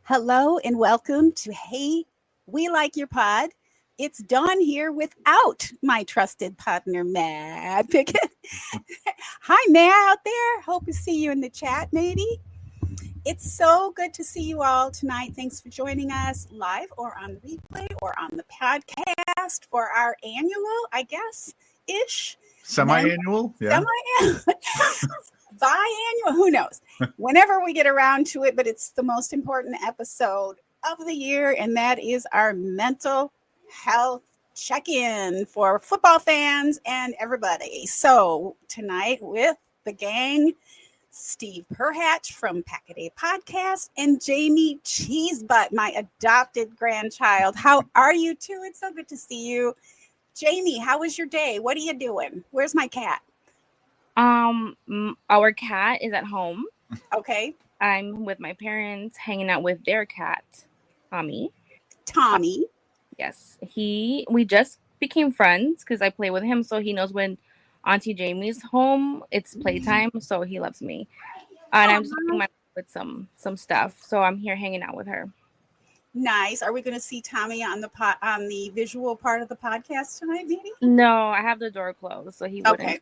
Hello and welcome to Hey, We Like Your Pod. It's Dawn here without my trusted partner, Matt Pickett. Hi, Matt, out there. Hope to see you in the chat, matey. It's so good to see you all tonight. Thanks for joining us live or on replay or on the podcast for our annual, I guess, ish. Semi-annual? Yeah. Semi-annual. Biannual, who knows? Whenever we get around to it, but it's the most important episode of the year, and that is our mental health check-in for football fans and everybody. So tonight with the gang, Steve Perhatch from Pickett Podcast and Jamie Cheesebutt, my adopted grandchild. How are you two? It's so good to see you. Jamie, how was your day? What are you doing? Where's my cat? Our cat is at home. Okay. I'm with my parents hanging out with their cat, Tommy. Yes. We just became friends because I play with him, so he knows when Auntie Jamie's home, it's playtime, so he loves me. And I'm just helping my with some stuff, so I'm here hanging out with her. Nice. Are we going to see Tommy on the visual part of the podcast tonight, maybe? No, I have the door closed, so he wouldn't. Okay.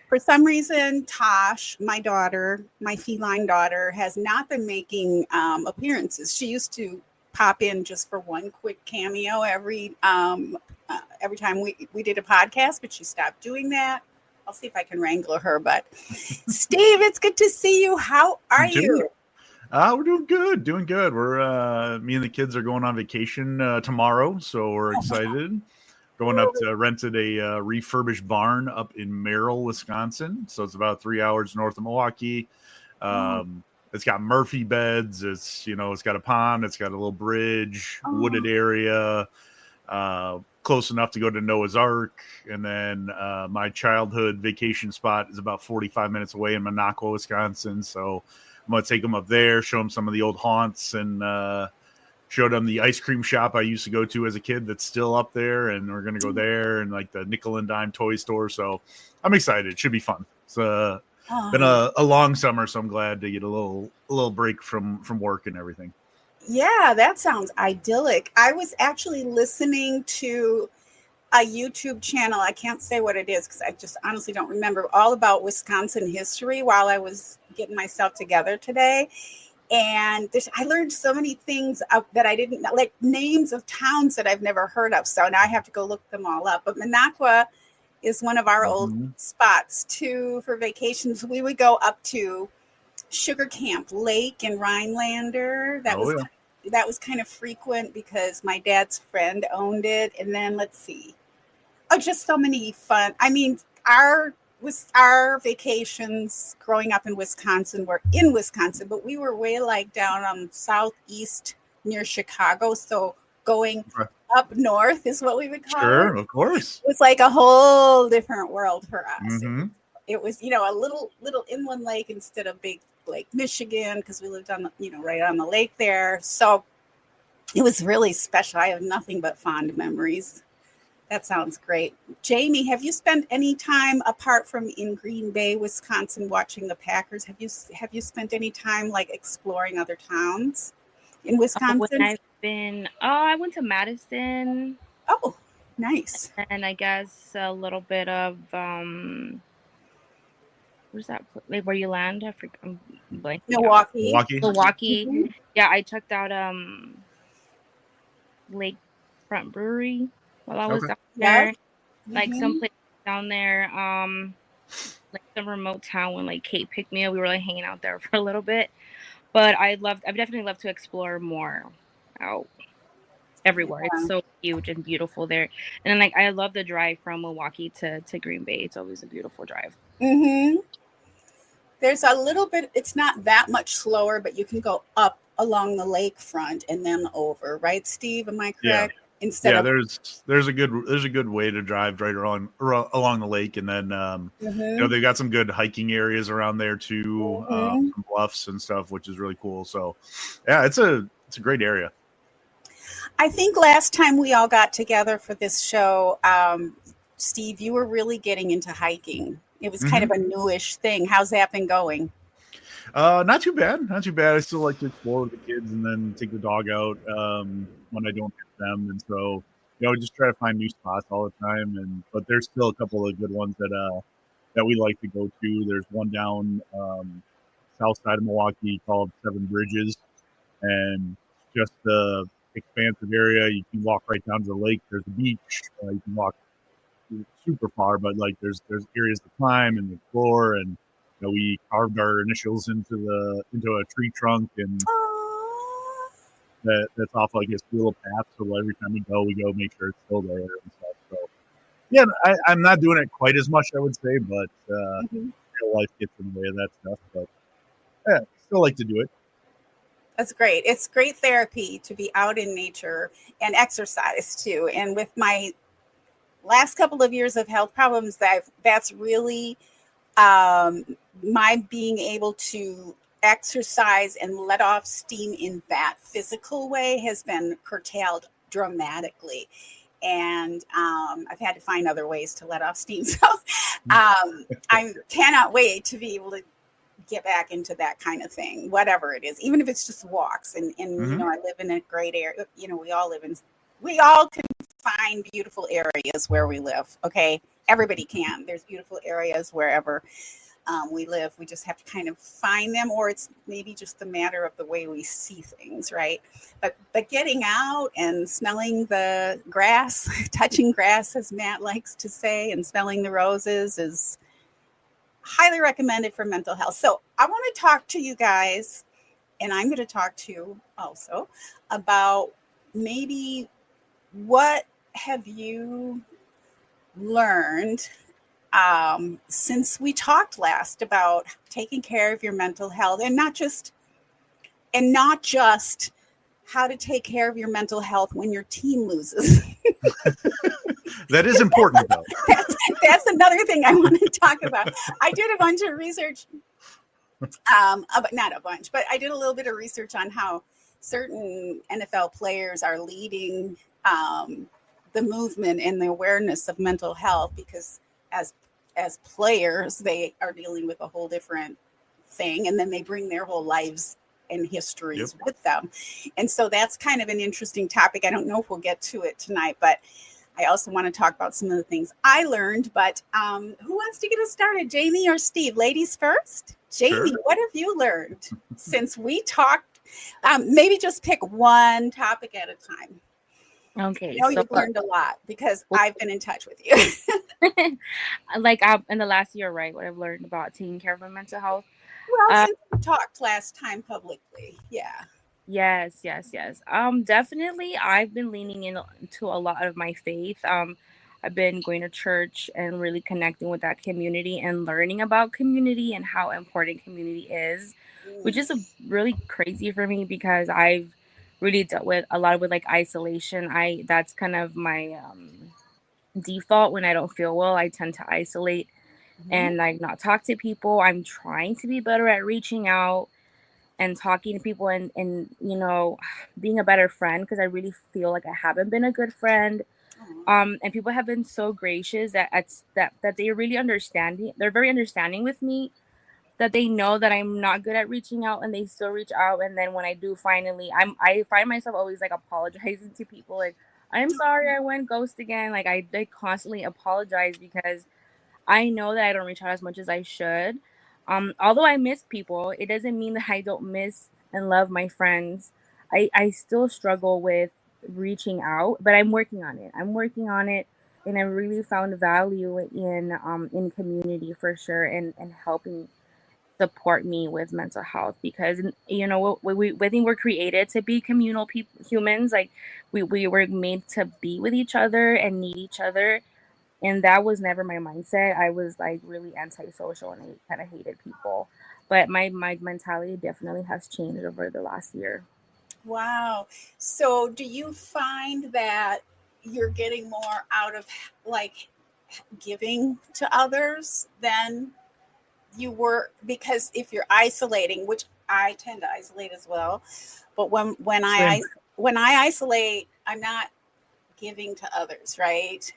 For some reason, Tosh, my daughter, my feline daughter, has not been making appearances. She used to pop in just for one quick cameo every time we did a podcast, but she stopped doing that. I'll see if I can wrangle her. But Steve, it's good to see you. How are you? We're doing good. We're me and the kids are going on vacation tomorrow, so we're excited. Going up to rented a refurbished barn up in Merrill, Wisconsin. So it's about 3 hours north of Milwaukee. It's got Murphy beds. It's got a pond. It's got a little bridge, wooded area, close enough to go to Noah's Ark. And then my childhood vacation spot is about 45 minutes away in Minocqua, Wisconsin. So I'm going to take them up there, show them some of the old haunts, and showed them the ice cream shop I used to go to as a kid that's still up there, and we're going to go there, and like the nickel and dime toy store. So I'm excited. It should be fun. It's been a long summer, so I'm glad to get a little break from work and everything. Yeah, that sounds idyllic. I was actually listening to a YouTube channel. I can't say what it is because I just honestly don't remember, all about Wisconsin history while I was getting myself together today. And I learned so many things that I didn't know, like names of towns that I've never heard of. So now I have to go look them all up. But Minocqua is one of our old spots too for vacations. We would go up to Sugar Camp Lake in Rhinelander. That was kind of frequent because my dad's friend owned it. And then let's see. Oh, just so many fun. I mean, our vacations growing up in Wisconsin were in Wisconsin, but we were way like down on southeast near Chicago. So going up north is what we would call it. Sure, of course. It was like a whole different world for us. Mm-hmm. It was, a little inland lake instead of big Lake Michigan because we lived on, right on the lake there. So it was really special. I have nothing but fond memories. That sounds great. Jamie, have you spent any time apart from in Green Bay, Wisconsin, watching the Packers? Have you spent any time like exploring other towns in Wisconsin? I went to Madison. Oh, nice. And I guess a little bit of where's that? Like where you land? I forget. I'm blanking. Milwaukee. Mm-hmm. Yeah, I checked out Lakefront Brewery while I was down there. Like some place down there, like some remote town when like Kate picked me up. We were like hanging out there for a little bit. But I've definitely loved to explore more out everywhere. Yeah. It's so huge and beautiful there. And then like I love the drive from Milwaukee to Green Bay. It's always a beautiful drive. Mm-hmm. There's a little bit, it's not that much slower, but you can go up along the lakefront and then over, right, Steve? Am I Yeah. correct? Instead Yeah, of there's a good way to drive right along the lake, and then they've got some good hiking areas around there too, some bluffs and stuff, which is really cool. So, yeah, it's a great area. I think last time we all got together for this show, Steve, you were really getting into hiking. It was kind of a newish thing. How's that been going? Not too bad. Not too bad. I still like to explore with the kids and then take the dog out when I don't have them. And so, just try to find new spots all the time. But there's still a couple of good ones that we like to go to. There's one down south side of Milwaukee called Seven Bridges, and just the expansive area. You can walk right down to the lake. There's a beach. You can walk super far, but like there's areas to climb and explore, and we carved our initials into a tree trunk, and that's off like this little path. So every time we go make sure it's still there and stuff. So yeah, I'm not doing it quite as much, I would say, but real life gets in the way of that stuff. But yeah, still like to do it. That's great. It's great therapy to be out in nature and exercise too. And with my last couple of years of health problems, that's really my being able to exercise and let off steam in that physical way has been curtailed dramatically. And I've had to find other ways to let off steam. So I cannot wait to be able to get back into that kind of thing, whatever it is, even if it's just walks. And I live in a great area. We all can find beautiful areas where we live. Okay. Everybody can. There's beautiful areas wherever we live. We just have to kind of find them, or it's maybe just a matter of the way we see things, right? But getting out and smelling the grass, touching grass, as Matt likes to say, and smelling the roses is highly recommended for mental health. So I want to talk to you guys, and I'm going to talk to you also about maybe what have you learned since we talked last about taking care of your mental health, and not just how to take care of your mental health when your team loses. That is important, though. That's another thing I want to talk about. I did a bunch of research, not a bunch, but I did a little bit of research on how certain NFL players are leading the movement and the awareness of mental health, because as players, they are dealing with a whole different thing, and then they bring their whole lives and histories with them. And so that's kind of an interesting topic. I don't know if we'll get to it tonight, but I also want to talk about some of the things I learned. But who wants to get us started, Jamie or Steve? Ladies first. Jamie, Sure. What have you learned since we talked? Maybe just pick one topic at a time. Okay. You've learned a lot because I've been in touch with you. Like in the last year, right? What I've learned about taking care of my mental health. Well, since we talked last time publicly, yeah. Yes. Definitely, I've been leaning into a lot of my faith. I've been going to church and really connecting with that community and learning about community and how important community is, which is really crazy for me because I've really dealt with a lot with like isolation. That's kind of my default when I don't feel well. I tend to isolate and like not talk to people. I'm trying to be better at reaching out and talking to people and being a better friend, because I really feel like I haven't been a good friend. And people have been so gracious that they really understanding. They're very understanding with me, that they know that I'm not good at reaching out and they still reach out. And then when I do finally, I find myself always like apologizing to people, like, I'm sorry I went ghost again. Like I constantly apologize because I know that I don't reach out as much as I should. Although I miss people, it doesn't mean that I don't miss and love my friends. I still struggle with reaching out, but I'm working on it. And I really found value in community for sure, and helping support me with mental health, because I think we're created to be communal humans. Like we were made to be with each other and need each other. And that was never my mindset. I was like really antisocial and I kind of hated people. But my mentality definitely has changed over the last year. Wow. So do you find that you're getting more out of like giving to others than you were? Because if you're isolating, which I tend to isolate as well, but Same. when I isolate, I'm not giving to others, right?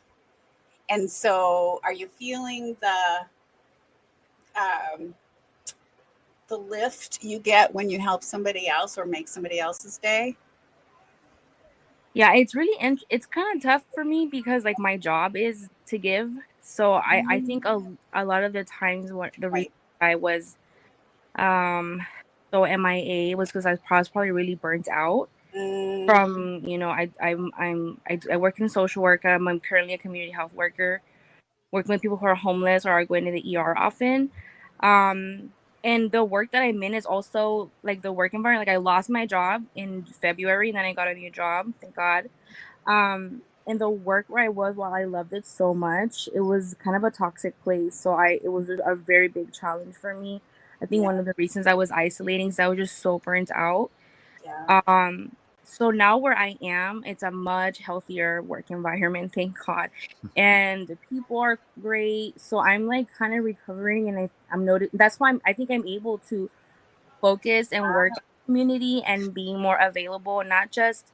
And so are you feeling um, the lift you get when you help somebody else or make somebody else's day? Yeah, it's really it's kind of tough for me because like my job is to give. So I think a lot of the times what the reason Right. I was um so MIA was because I was probably really burnt out Mm, from, I work in social work. I'm currently a community health worker working with people who are homeless or are going to the ER often. Um, and the work that I'm in is also like the work environment. Like I lost my job in February, and then I got a new job, thank God. And the work where I was, while I loved it so much, it was kind of a toxic place. So it was a very big challenge for me. I think yeah, one of the reasons I was isolating is I was just so burnt out. yeah. Um, so now where I am, it's a much healthier work environment, thank God. And the people are great. So I'm like kind of recovering and I'm noticing that's why I think I'm able to focus and work in the community and being more available, not just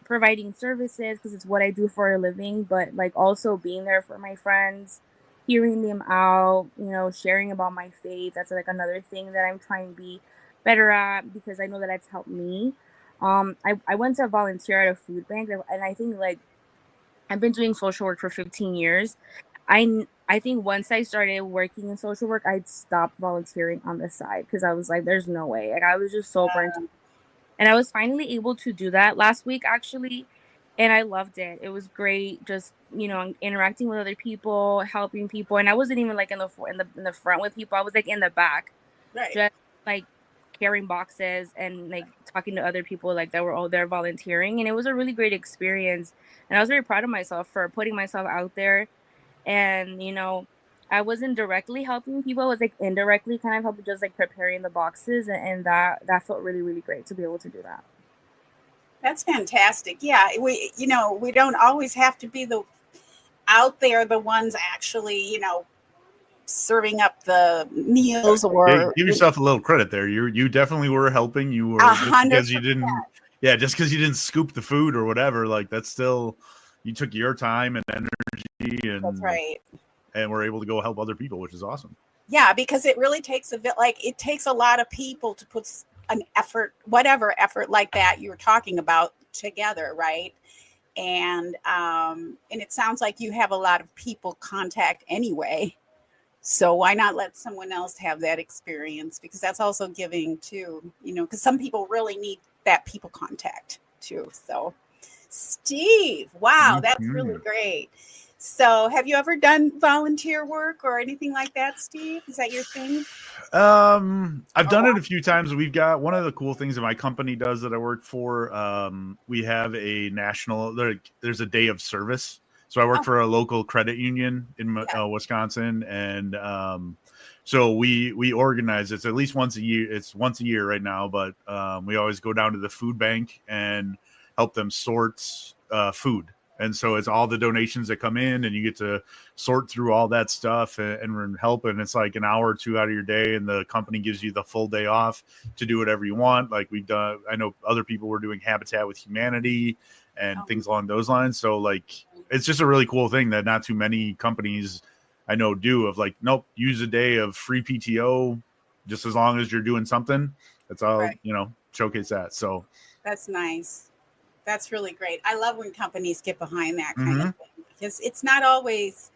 providing services because it's what I do for a living, but like also being there for my friends, hearing them out, sharing about my faith. That's like another thing that I'm trying to be better at because I know that it's helped me. I went to volunteer at a food bank and I think like I've been doing social work for 15 years. I think once I started working in social work, I'd stopped volunteering on the side because I was like, there's no way. Like I was just so burnt, and I was finally able to do that last week, actually. And I loved it. It was great, just interacting with other people, helping people. And I wasn't even like in the front with people. I was like in the back, Right. just like carrying boxes and like talking to other people like that were all there volunteering. And it was a really great experience. And I was very proud of myself for putting myself out there. And I wasn't directly helping people. I was like indirectly kind of helping, just like preparing the boxes, and that felt really, really great to be able to do that. That's fantastic. Yeah, we don't always have to be the out there, the ones actually, serving up the meals Hey, or give yourself a little credit there. You definitely were helping. You a were just hundred. because you didn't, yeah, just because you didn't scoop the food or whatever. Like that's still, you took your time and energy That's right. and were able to go help other people, which is awesome. Yeah, because it really takes it takes a lot of people to put an effort, whatever effort like that you were talking about, together, right? And it sounds like you have a lot of people contact anyway. So why not let someone else have that experience? Because that's also giving too, because some people really need that people contact too. So, Steve, wow, that's really Mhm. great. So, have you ever done volunteer work or anything like that, Steve? Is that your thing? I've Oh, done wow. it a few times. We've got one of the cool things that my company does that I work for. We have a there's a day of service. So I work Oh, for a local credit union in yeah. Wisconsin, and so we organize. It's at least once a year. It's once a year right now, but we always go down to the food bank and help them sort food. And so it's all the donations that come in, and you get to sort through all that stuff and help. And it's like an hour or two out of your day, and the company gives you the full day off to do whatever you want. Like we've done, I know other people were doing Habitat with Humanity and Oh, things along those lines. So like, it's just a really cool thing that not too many companies I know do, of like, nope, use a day of free PTO just as long as you're doing something. That's all, right. showcase that. So, That's nice. That's really great. I love when companies get behind that kind of mm-hmm. thing because it's not always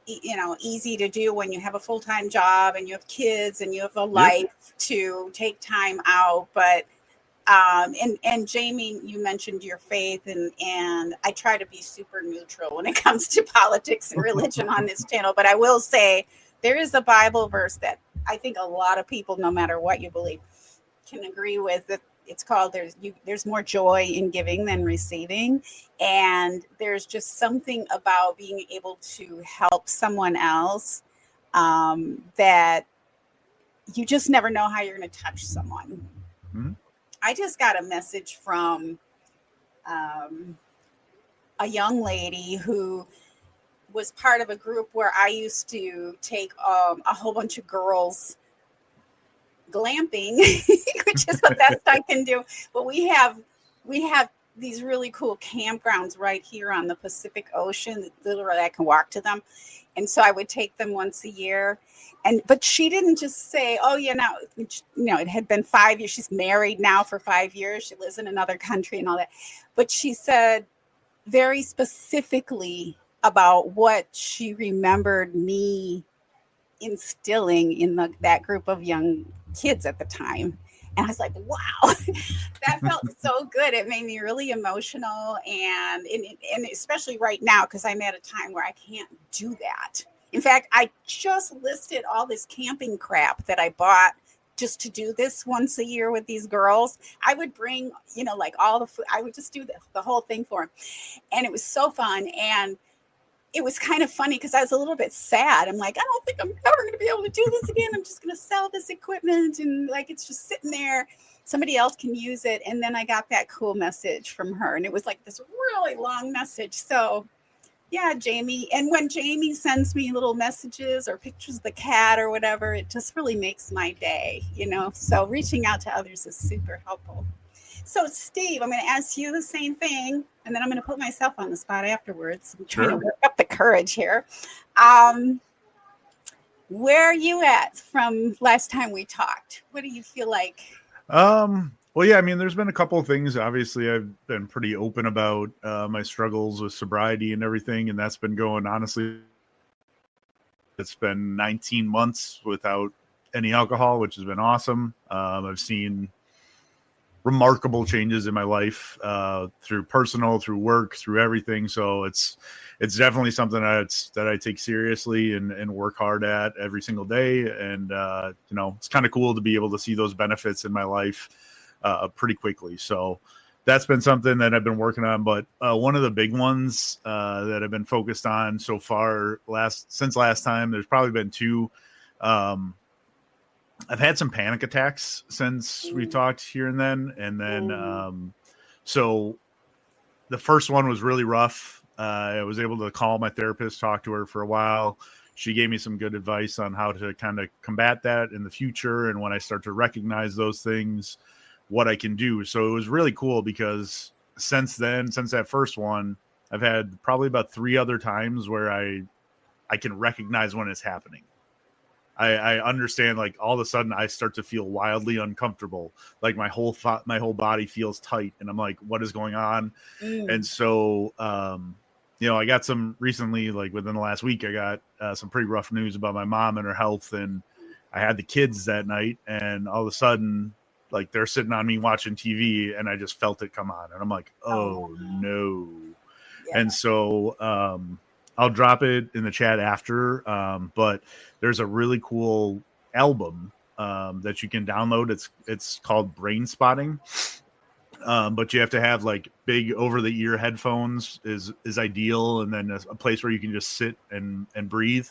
easy to do when you have a full-time job and you have kids and you have a Yep. life to take time out. But and Jamie, you mentioned your faith, and I try to be super neutral when it comes to politics and religion on this channel, but I will say there is a Bible verse that I think a lot of people, no matter what you believe, can agree with, that it's called there's more joy in giving than receiving, and there's just something about being able to help someone else that you just never know how you're going to touch someone. Mm-hmm. I just got a message from a young lady who was part of a group where I used to take a whole bunch of girls glamping, which is the best I can do. But we have these really cool campgrounds right here on the Pacific Ocean. Literally, I can walk to them, and so I would take them once a year. But she didn't just say, "Oh, it had been 5 years. She's married now for 5 years. She lives in another country and all that." But she said very specifically about what she remembered me instilling in that group of young kids at the time. And I was like, wow, that felt so good. It made me really emotional. And especially right now, because I'm at a time where I can't do that. In fact, I just listed all this camping crap that I bought just to do this once a year with these girls. I would bring, like all the food. I would just do the whole thing for them. And it was so fun. And it was kind of funny because I was a little bit sad. I'm like, I don't think I'm ever going to be able to do this again. I'm just going to sell this equipment, and like it's just sitting there. Somebody else can use it. And then I got that cool message from her, and it was like this really long message. So yeah, Jamie. And when Jamie sends me little messages or pictures of the cat or whatever, it just really makes my day, So reaching out to others is super helpful. So, Steve, I'm going to ask you the same thing, and then I'm going to put myself on the spot afterwards. I'm trying to work up the courage here. Where are you at from last time we talked? What do you feel like? Well, yeah, I mean, there's been a couple of things. Obviously, I've been pretty open about my struggles with sobriety and everything, and that's been going, honestly, it's been 19 months without any alcohol, which has been awesome. I've seen remarkable changes in my life through personal, through work, through everything. So it's definitely something that I take seriously and work hard at every single day. And, it's kind of cool to be able to see those benefits in my life pretty quickly. So that's been something that I've been working on. But one of the big ones that I've been focused on so far since last time, there's probably been two. I've had some panic attacks since we talked here and then. So the first one was really rough. I was able to call my therapist, talk to her for a while. She gave me some good advice on how to kind of combat that in the future. And when I start to recognize those things, what I can do. So it was really cool because since that first one, I've had probably about 3 other times where I can recognize when it's happening. I understand, like, all of a sudden I start to feel wildly uncomfortable. Like my whole body feels tight, and I'm like, what is going on? And so, I got some recently, like within the last week, I got some pretty rough news about my mom and her health. And I had the kids that night, and all of a sudden, like, they're sitting on me watching TV, and I just felt it come on, and I'm like, oh no. Yeah. And so, I'll drop it in the chat after, but there's a really cool album that you can download. It's called Brain Spotting, but you have to have like big over-the-ear headphones is ideal, and then a place where you can just sit and breathe.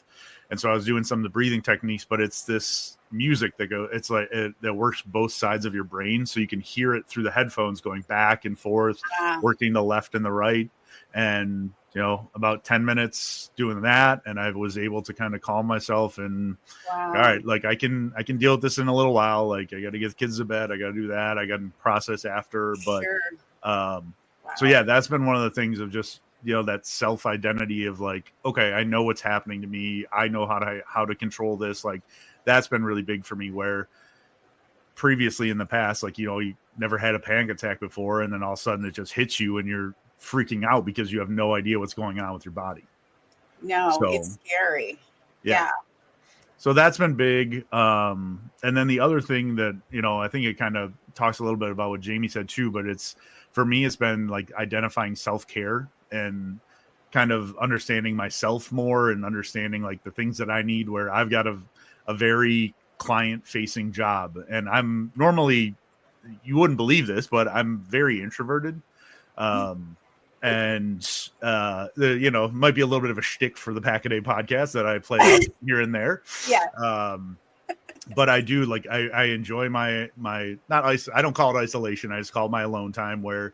And so I was doing some of the breathing techniques, but it's this music that works both sides of your brain, so you can hear it through the headphones going back and forth, working the left and the right. And about 10 minutes doing that, and I was able to kind of calm myself and all right, like I can deal with this in a little while. Like, I got to get the kids to bed, I got to do that, I got to process after. But so yeah, that's been one of the things of just that self identity of like, okay, I know what's happening to me, I know how to control this. Like, that's been really big for me, where previously in the past, like, you never had a panic attack before, and then all of a sudden it just hits you and you're freaking out because you have no idea what's going on with your body. It's scary. Yeah. So that's been big. And then the other thing that, I think it kind of talks a little bit about what Jamie said too, but for me, it's been like identifying self-care and kind of understanding myself more and understanding like the things that I need, where I've got a very client facing job, and I'm normally you wouldn't believe this, but I'm very introverted. And might be a little bit of a shtick for the Pack-A-Day podcast that I play up here and there. Yeah. But I do I enjoy my not I don't call it isolation. I just call it my alone time where,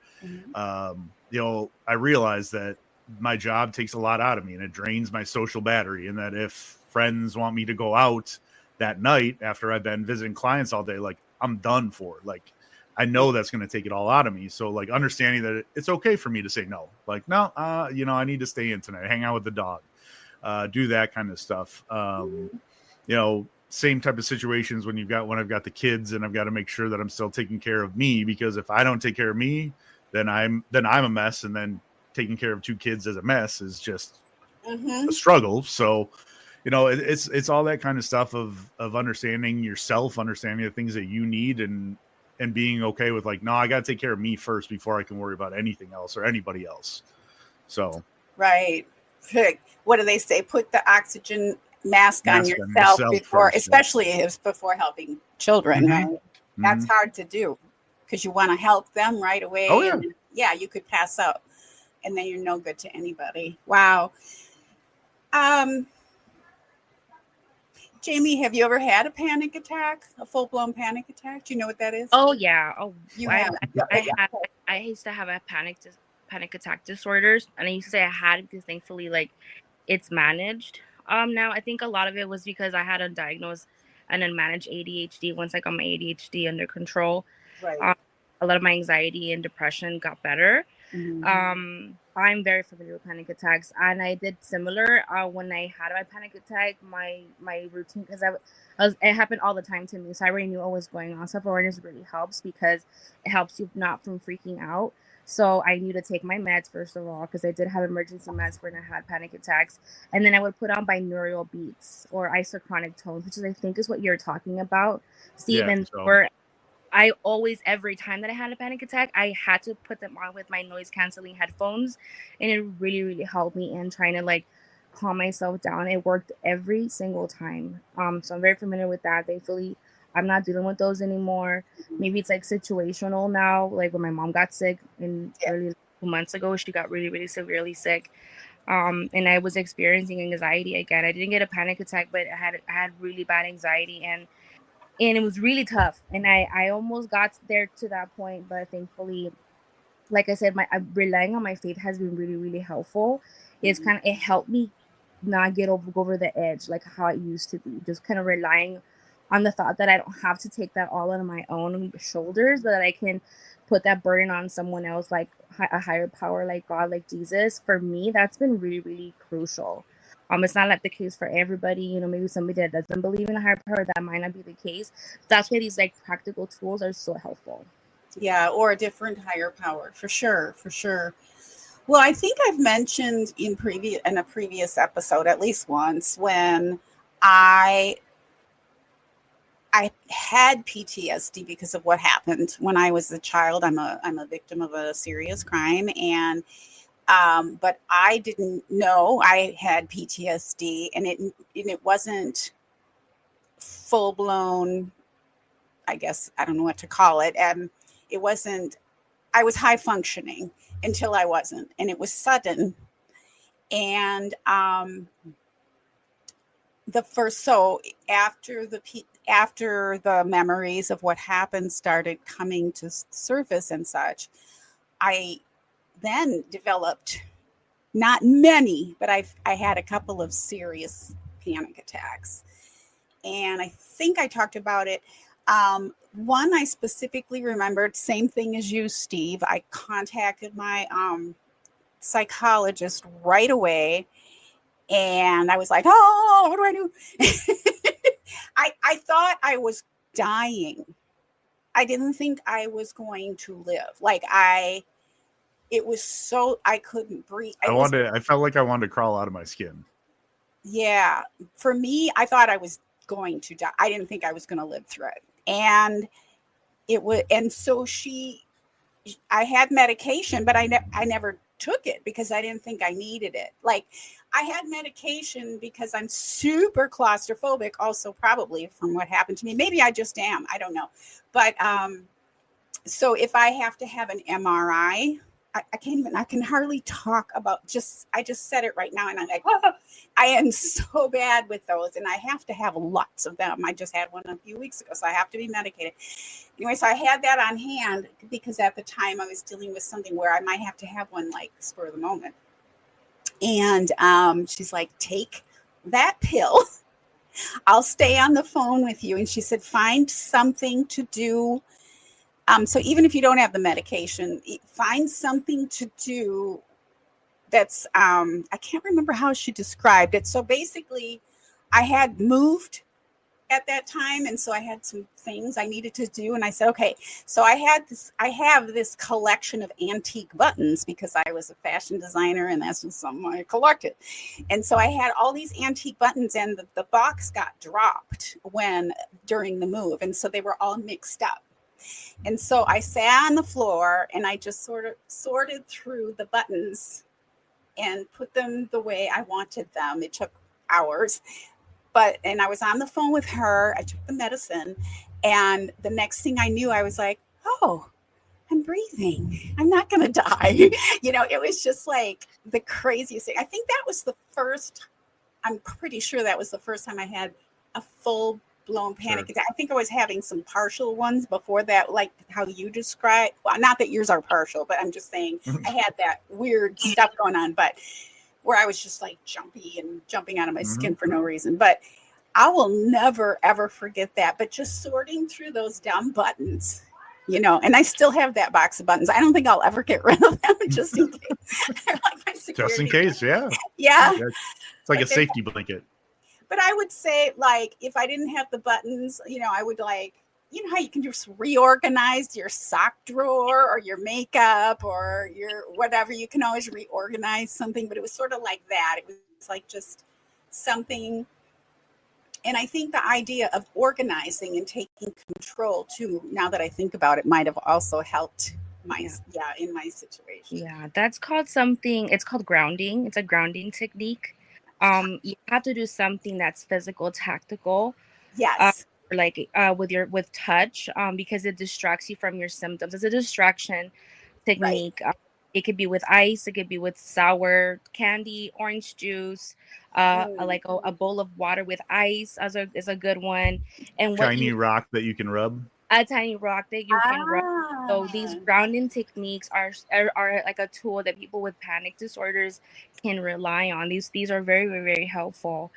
I realize that my job takes a lot out of me and it drains my social battery. And that if friends want me to go out that night after I've been visiting clients all day, like I'm done for. Like I know that's going to take it all out of me. So like understanding that it's okay for me to say no, like, no, I need to stay in tonight, hang out with the dog, do that kind of stuff. Same type of situations when I've got the kids and I've got to make sure that I'm still taking care of me, because if I don't take care of me, then I'm a mess. And then taking care of two kids as a mess is just a struggle. So, it's all that kind of stuff of understanding yourself, understanding the things that you need, and being okay with like, no, I got to take care of me first before I can worry about anything else or anybody else. So, right. What do they say? Put the oxygen mask on yourself before, first, especially before helping children, right? That's hard to do because you want to help them right away. Oh, yeah. And you could pass out and then you're no good to anybody. Wow. Jamie, have you ever had a panic attack, a full-blown panic attack? Do you know what that is? Oh yeah. Oh, you have. I used to have a panic attack disorders, and I used to say I had because thankfully, like, it's managed. Now I think a lot of it was because I had undiagnosed and unmanaged ADHD. Once I got my ADHD under control, right. A lot of my anxiety and depression got better. I'm very familiar with panic attacks, and I did similar when I had my panic attack. My routine, because it happened all the time to me, so I already knew what was going on. Self-awareness really helps because it helps you not from freaking out. So I knew to take my meds first of all, because I did have emergency meds when I had panic attacks, and then I would put on binaural beats or isochronic tones, which I think is what you're talking about, Stephen. Where I always, every time that I had a panic attack, I had to put them on with my noise canceling headphones, and it really, really helped me in trying to like calm myself down. It worked every single time. So I'm very familiar with that. Thankfully, I'm not dealing with those anymore. Maybe it's like situational now. Like when my mom got sick early 2 months ago, she got really, really severely sick. And I was experiencing anxiety again. I didn't get a panic attack, but I had really bad anxiety, and it was really tough. And I almost got there to that point, but thankfully, like I said, relying on my faith has been really, really helpful. It helped me not go over the edge like how it used to be. Just kind of relying on the thought that I don't have to take that all on my own shoulders, but that I can put that burden on someone else, like a higher power, like God, like Jesus. For me, that's been really, really crucial. It's not like the case for everybody, maybe somebody that doesn't believe in a higher power, that might not be the case. That's why these like practical tools are so helpful. Yeah, or a different higher power, for sure. Well, I think I've mentioned in a previous episode at least once when I had PTSD because of what happened when I was a child. I'm a victim of a serious crime, and but I didn't know I had PTSD, and it wasn't full blown. I guess I don't know what to call it, and it wasn't. I was high functioning until I wasn't, and it was sudden. And after the memories of what happened started coming to surface and such, I then developed not many, but I had a couple of serious panic attacks, and I think I talked about it. One I specifically remembered, same thing as you, Steve. I contacted my psychologist right away, and I was like, oh, what do I do? I thought I was dying. I didn't think I was going to live. It was so, I couldn't breathe. I felt like I wanted to crawl out of my skin. Yeah. For me, I thought I was going to die. I didn't think I was going to live through it. And so I had medication, but I never took it because I didn't think I needed it. Like, I had medication because I'm super claustrophobic, also probably from what happened to me. Maybe I just am. I don't know. But So if I have to have an MRI, I can hardly talk about I just said it right now. And I'm like, oh, I am so bad with those. And I have to have lots of them. I just had one a few weeks ago, so I have to be medicated. Anyway, so I had that on hand because at the time I was dealing with something where I might have to have one like spur of the moment. And she's like, take that pill. I'll stay on the phone with you. And she said, find something to do. So even if you don't have the medication, find something to do that's, I can't remember how she described it. So basically, I had moved at that time. And so I had some things I needed to do. And I said, okay, so I have this collection of antique buttons because I was a fashion designer and that's just something I collected. And so I had all these antique buttons and the box got dropped during the move. And so they were all mixed up. And so I sat on the floor and I just sort of sorted through the buttons and put them the way I wanted them. It took hours. And I was on the phone with her. I took the medicine. And the next thing I knew, I was like, oh, I'm breathing. I'm not going to die. It was just like the craziest thing. I think I'm pretty sure that was the first time I had a full blown panic attack. I think I was having some partial ones before that, like how you described. Well, not that yours are partial, but I'm just saying I had that weird stuff going on, but where I was just like jumping out of my skin for no reason. But I will never, ever forget that. But just sorting through those dumb buttons, and I still have that box of buttons. I don't think I'll ever get rid of them just in case. Like just in case, yeah. Yeah. It's like a safety blanket. But I would say, like, if I didn't have the buttons, I would like, how you can just reorganize your sock drawer or your makeup or your whatever. You can always reorganize something, but it was sort of like that. It was like just something. And I think the idea of organizing and taking control too, now that I think about it, might have also helped in my situation. Yeah, that's called something. It's called grounding. It's a grounding technique. You have to do something that's physical, tactical. Yes. With touch, because it distracts you from your symptoms. It's a distraction technique. Right. It could be with ice. It could be with sour candy, orange juice, like a bowl of water with ice is a good one. And tiny rock that you can rub. A tiny rock that you can rub. So these grounding techniques are like a tool that people with panic disorders can rely on. These are very, very, very helpful.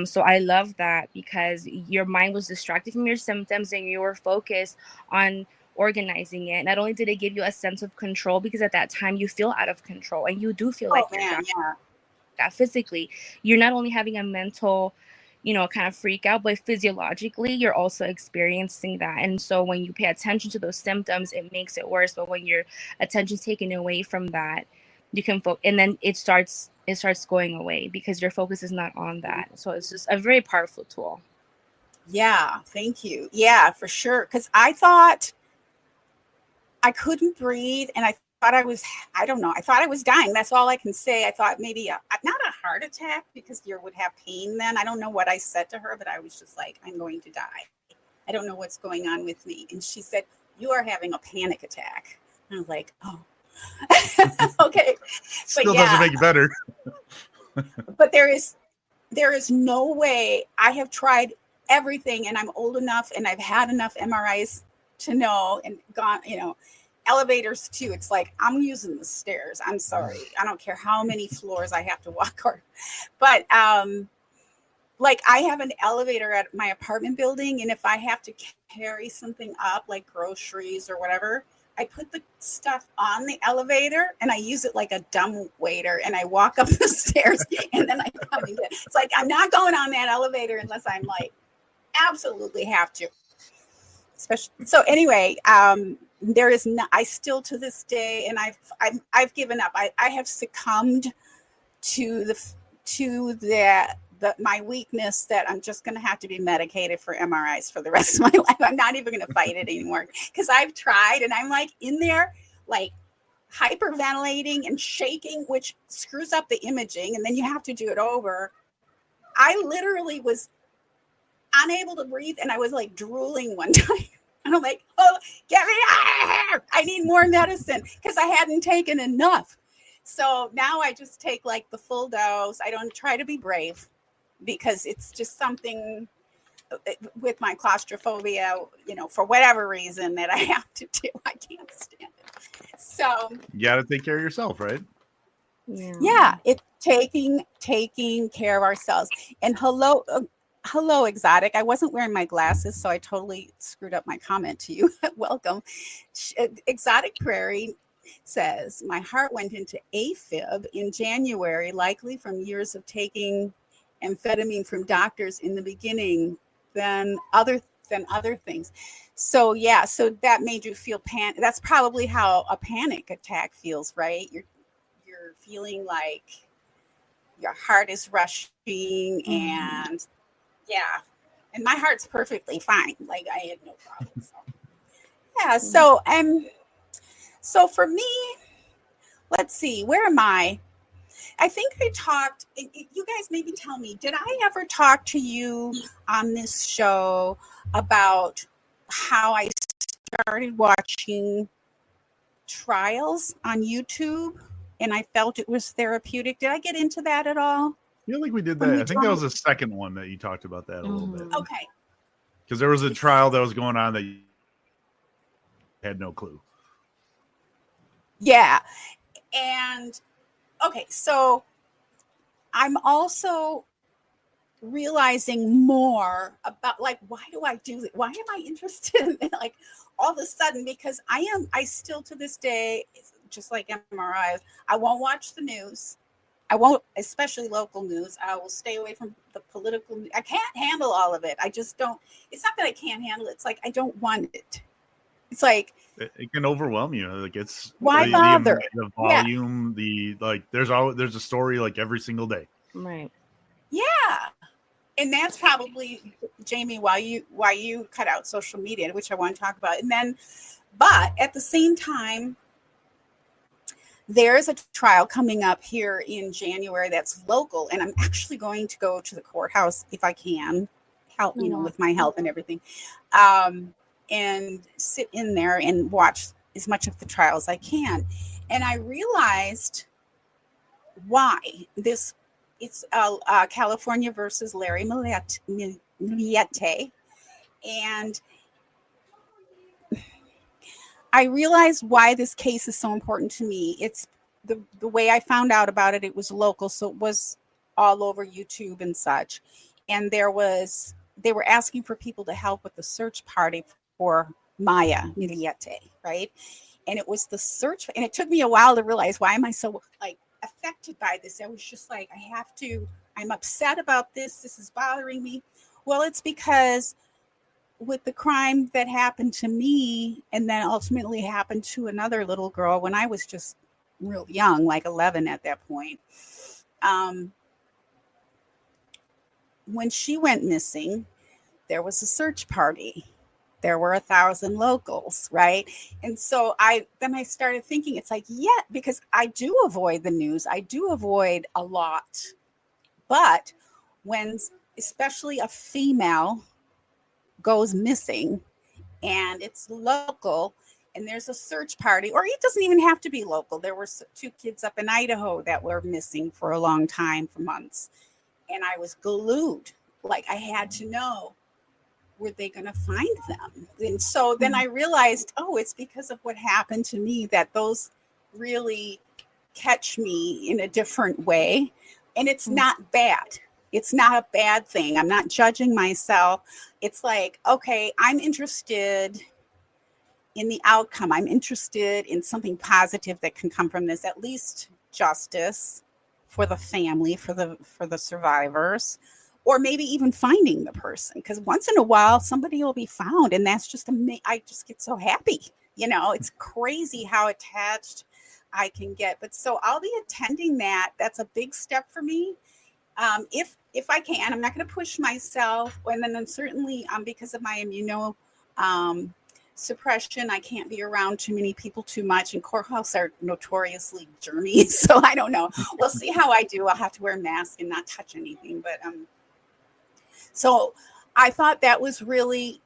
So I love that because your mind was distracted from your symptoms and you were focused on organizing it. Not only did it give you a sense of control, because at that time you feel out of control and you do feel like you're dying. That physically, you're not only having a mental, kind of freak out, but physiologically you're also experiencing that. And so when you pay attention to those symptoms, it makes it worse. But when your attention's taken away from that, you can and then it starts going away because your focus is not on that. So it's just a very powerful tool. Yeah, thank you. Yeah, for sure. Because I thought I couldn't breathe and I thought I was dying. That's all I can say. I thought maybe not a heart attack because you would have pain then. I don't know what I said to her, but I was just like, I'm going to die. I don't know what's going on with me. And she said, you are having a panic attack. And I was like, oh, okay. Still doesn't make it better. But there is no way. I have tried everything and I'm old enough and I've had enough MRIs to know and gone, elevators too. It's like, I'm using the stairs. I'm sorry. I don't care how many floors I have to walk but like I have an elevator at my apartment building. And if I have to carry something up like groceries or whatever, I put the stuff on the elevator and I use it like a dumb waiter and I walk up the stairs and then I come in. It's like, I'm not going on that elevator unless I'm like, absolutely have to. Especially. So anyway, there is not, I still to this day, and I've given up. I have succumbed to my weakness that I'm just going to have to be medicated for MRIs for the rest of my life. I'm not even going to fight it anymore because I've tried and I'm like in there, like hyperventilating and shaking, which screws up the imaging. And then you have to do it over. I literally was unable to breathe and I was like drooling one time. I And I'm like, oh, get me out of here. I need more medicine because I hadn't taken enough. So now I just take like the full dose. I don't try to be brave because it's just something with my claustrophobia, for whatever reason that I have to do. I can't stand it. So you got to take care of yourself, right? Yeah, it's taking care of ourselves. And hello, Exotic. I wasn't wearing my glasses, so I totally screwed up my comment to you. Welcome. Exotic Prairie says, my heart went into AFib in January, likely from years of taking amphetamine from doctors in the beginning, than other things. So yeah, so that made you feel panic. That's probably how a panic attack feels, right? You're feeling like your heart is rushing, and yeah, and my heart's perfectly fine. Like I had no problem. So yeah, so for me, let's see, where am I? I think I talked, you guys maybe tell me, did I ever talk to you on this show about how I started watching trials on YouTube and I felt it was therapeutic? Did I get into that at all? I feel like we did that. I think that was the second one that you talked about that a little bit. Okay. Because there was a trial that was going on that you had no clue. Yeah. And okay, so I'm also realizing more about like, why do I do it? Why am I interested in it? Like all of a sudden, because I still to this day, just like MRIs, I won't watch the news. I won't, especially local news. I will stay away from the political. I can't handle all of it. I just don't. It's not that I can't handle it. It's like I don't want it. It's like it can overwhelm you. Like it's why bother? The volume, there's a story like every single day. Right. Yeah. And that's probably, Jamie, why you cut out social media, which I want to talk about. And then, but at the same time, there's a trial coming up here in January that's local, and I'm actually going to go to the courthouse if I can, help, with my health and everything, and sit in there and watch as much of the trial as I can. And I realized why this. It's California versus Larry Millette. And I realized why this case is so important to me. It's the way I found out about it. It was local, so it was all over YouTube and such. And they were asking for people to help with the search party for Maya Millette, right? And it was the search, and it took me a while to realize, why am I so affected by this? I was just like, I'm upset about this. This is bothering me. Well, it's because with the crime that happened to me and then ultimately happened to another little girl when I was just real young, like 11 at that point. When she went missing, there was a search party. There were 1,000 locals, right? And so I started thinking, it's like, yeah, because I do avoid the news. I do avoid a lot. But when especially a female goes missing and it's local and there's a search party, or it doesn't even have to be local. There were 2 kids up in Idaho that were missing for a long time, for months. And I was glued. Like I had to know, were they going to find them? And so then I realized, it's because of what happened to me that those really catch me in a different way. And it's not bad. It's not a bad thing. I'm not judging myself. It's like, okay, I'm interested in the outcome. I'm interested in something positive that can come from this, at least justice for the family, for the survivors, or maybe even finding the person. Because once in a while, somebody will be found. And that's just I just get so happy. It's crazy how attached I can get. But so I'll be attending that. That's a big step for me. If I can, I'm not going to push myself. And then certainly because of my suppression, I can't be around too many people too much. And courthouses are notoriously germy. So I don't know. We'll see how I do. I'll have to wear a mask and not touch anything. But so I thought that was really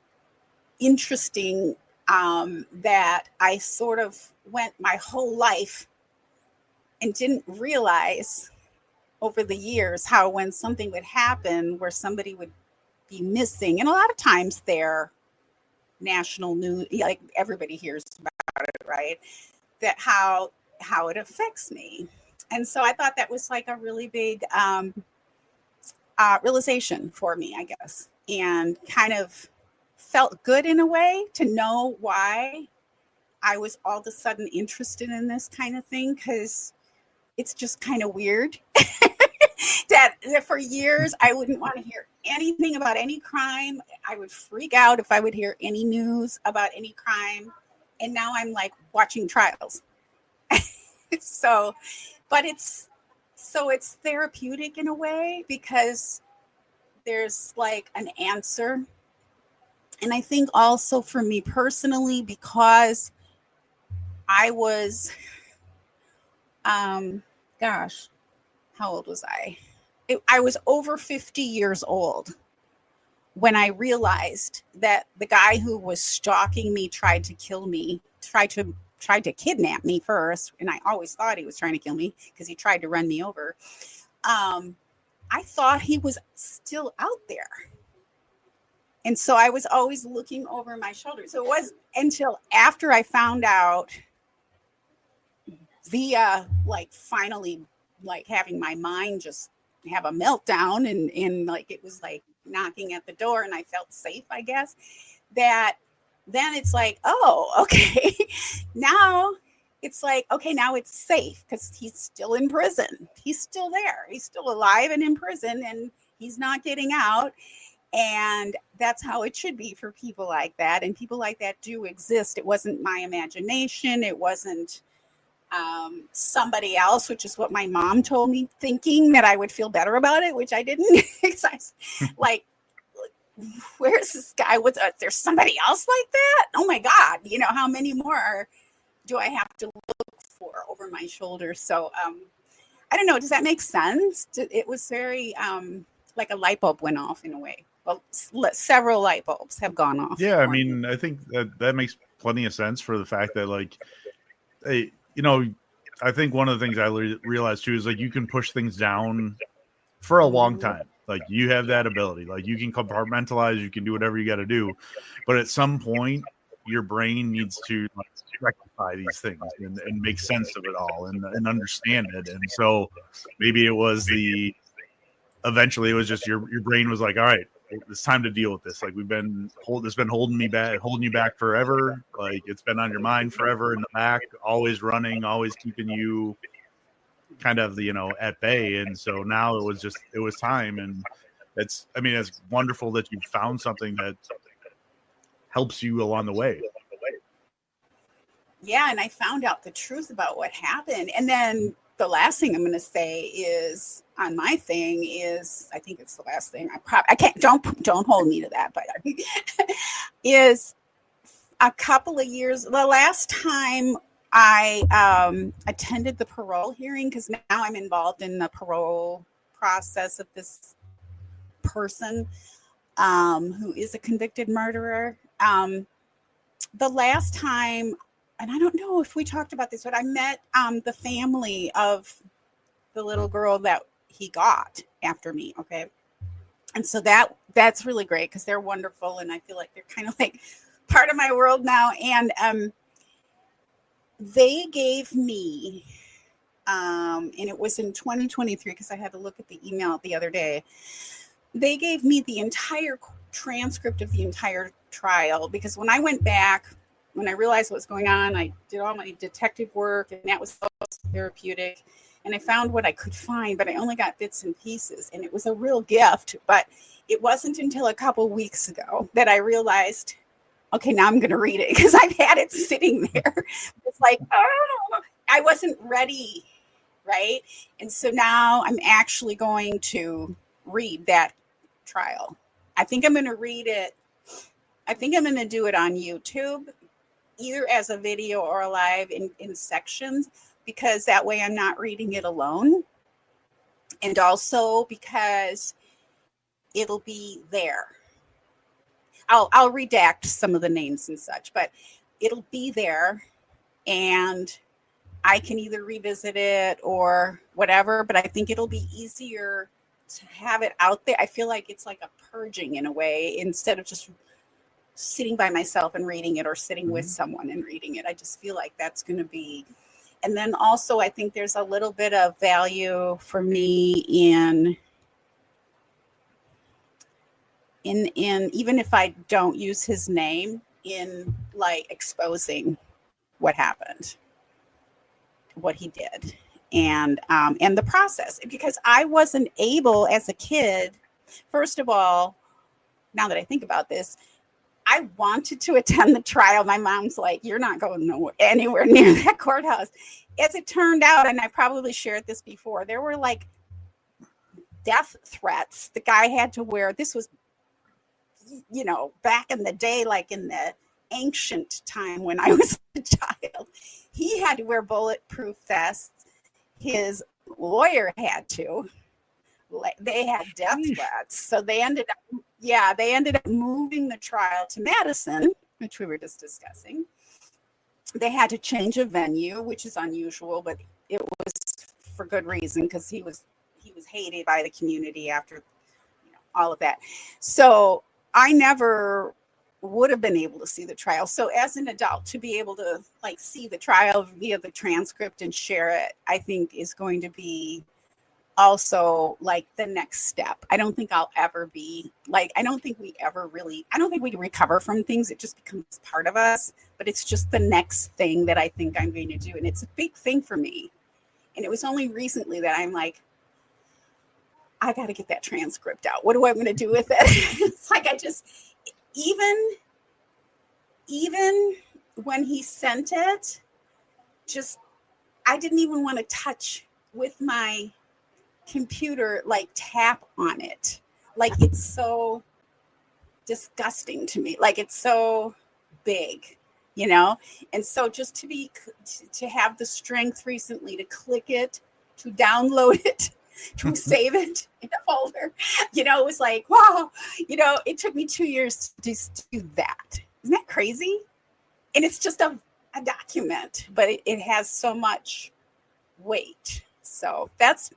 interesting that I sort of went my whole life and didn't realize over the years how when something would happen where somebody would be missing, and a lot of times they're national news, like everybody hears about it, right? That how it affects me. And so I thought that was like a really big realization for me, I guess, and kind of felt good in a way to know why I was all of a sudden interested in this kind of thing, because it's just kind of weird that for years I wouldn't want to hear anything about any crime. I would freak out if I would hear any news about any crime. And now I'm like watching trials. So, but it's therapeutic in a way because there's like an answer. And I think also for me personally, because I was, gosh, how old was I? I was over 50 years old when I realized that the guy who was stalking me tried to kill me, tried to kidnap me first. And I always thought he was trying to kill me because he tried to run me over. I thought he was still out there. And so I was always looking over my shoulder. So it was until after I found out via like finally like having my mind just have a meltdown and like it was like knocking at the door and I felt safe, I guess, that then it's like, oh, okay. Now it's like, okay, now it's safe because he's still in prison. He's still there. He's still alive and in prison and he's not getting out. And that's how it should be for people like that. And people like that do exist. It wasn't my imagination. It wasn't somebody else, which is what my mom told me, thinking that I would feel better about it, which I didn't. Like, where's this guy? There's somebody else like that? Oh my God. You know, how many more do I have to look for over my shoulder? So I don't know. Does that make sense? It was very like a light bulb went off in a way. Well, several light bulbs have gone off. Yeah, I mean, I think that makes plenty of sense for the fact that, like, hey, you know, I think one of the things I realized too is like you can push things down for a long time. Like you have that ability. Like you can compartmentalize, you can do whatever you got to do, but at some point, your brain needs to like, rectify these things and make sense of it all and understand it. And so maybe it was eventually it was just your brain was like, all right, it's time to deal with this. Like it's been holding you back forever. Like it's been on your mind forever in the back, always running, always keeping you kind of, you know, at bay. And so now it was time. And it's wonderful that you found something that helps you along the way. Yeah. And I found out the truth about what happened. And then the last thing I'm going to say is on my thing is, I think it's the last thing I can't, don't hold me to that, but is a couple of years, the last time I attended the parole hearing, because now I'm involved in the parole process of this person who is a convicted murderer. The last time, and I don't know if we talked about this, but I met the family of the little girl that he got after me. Okay. And so that's really great because they're wonderful. And I feel like they're kind of like part of my world now. And they gave me, and it was in 2023, because I had to look at the email the other day. They gave me the entire transcript of the entire trial, because when I went back, when I realized what was going on, I did all my detective work, and that was therapeutic. And I found what I could find, but I only got bits and pieces. And it was a real gift. But it wasn't until a couple weeks ago that I realized, okay, now I'm going to read it, because I've had it sitting there. It's like, oh, I wasn't ready, right? And so now I'm actually going to read that trial. I think I'm going to read it. I think I'm going to do it on YouTube, either as a video or a live in sections, because that way I'm not reading it alone. And also because it'll be there. I'll redact some of the names and such, but it'll be there, and I can either revisit it or whatever, but I think it'll be easier to have it out there. I feel like it's like a purging in a way, instead of just sitting by myself and reading it, or sitting with someone and reading it. I just feel like that's going to be. And then also, I think there's a little bit of value for me in even if I don't use his name, in like exposing what happened, what he did, and the process, because I wasn't able as a kid. First of all, now that I think about this, I wanted to attend the trial. My mom's like, "You're not going anywhere near that courthouse." As it turned out, and I probably shared this before, there were like death threats. The guy had to wear, this was, back in the day, like in the ancient time when I was a child, he had to wear bulletproof vests. His lawyer had to. They had death threats. So they ended up moving the trial to Madison, which we were just discussing. They had to change a venue, which is unusual, but it was for good reason, because he was hated by the community after all of that. So I never would have been able to see the trial. So as an adult, to be able to like see the trial via the transcript and share it, I think is going to be also like the next step. I don't think I'll ever be like, I don't think we recover from things. It just becomes part of us, but it's just the next thing that I think I'm going to do. And it's a big thing for me. And it was only recently that I'm like, I got to get that transcript out. What do I want to do with it? It's like, I just, even when he sent it, just, I didn't even want to touch with my computer, like tap on it. Like, it's so disgusting to me. Like, it's so big, And so just to have the strength recently to click it, to download it, to save it in a folder, it was like, wow, it took me 2 years to do that. Isn't that crazy? And it's just a document, but it has so much weight. So that's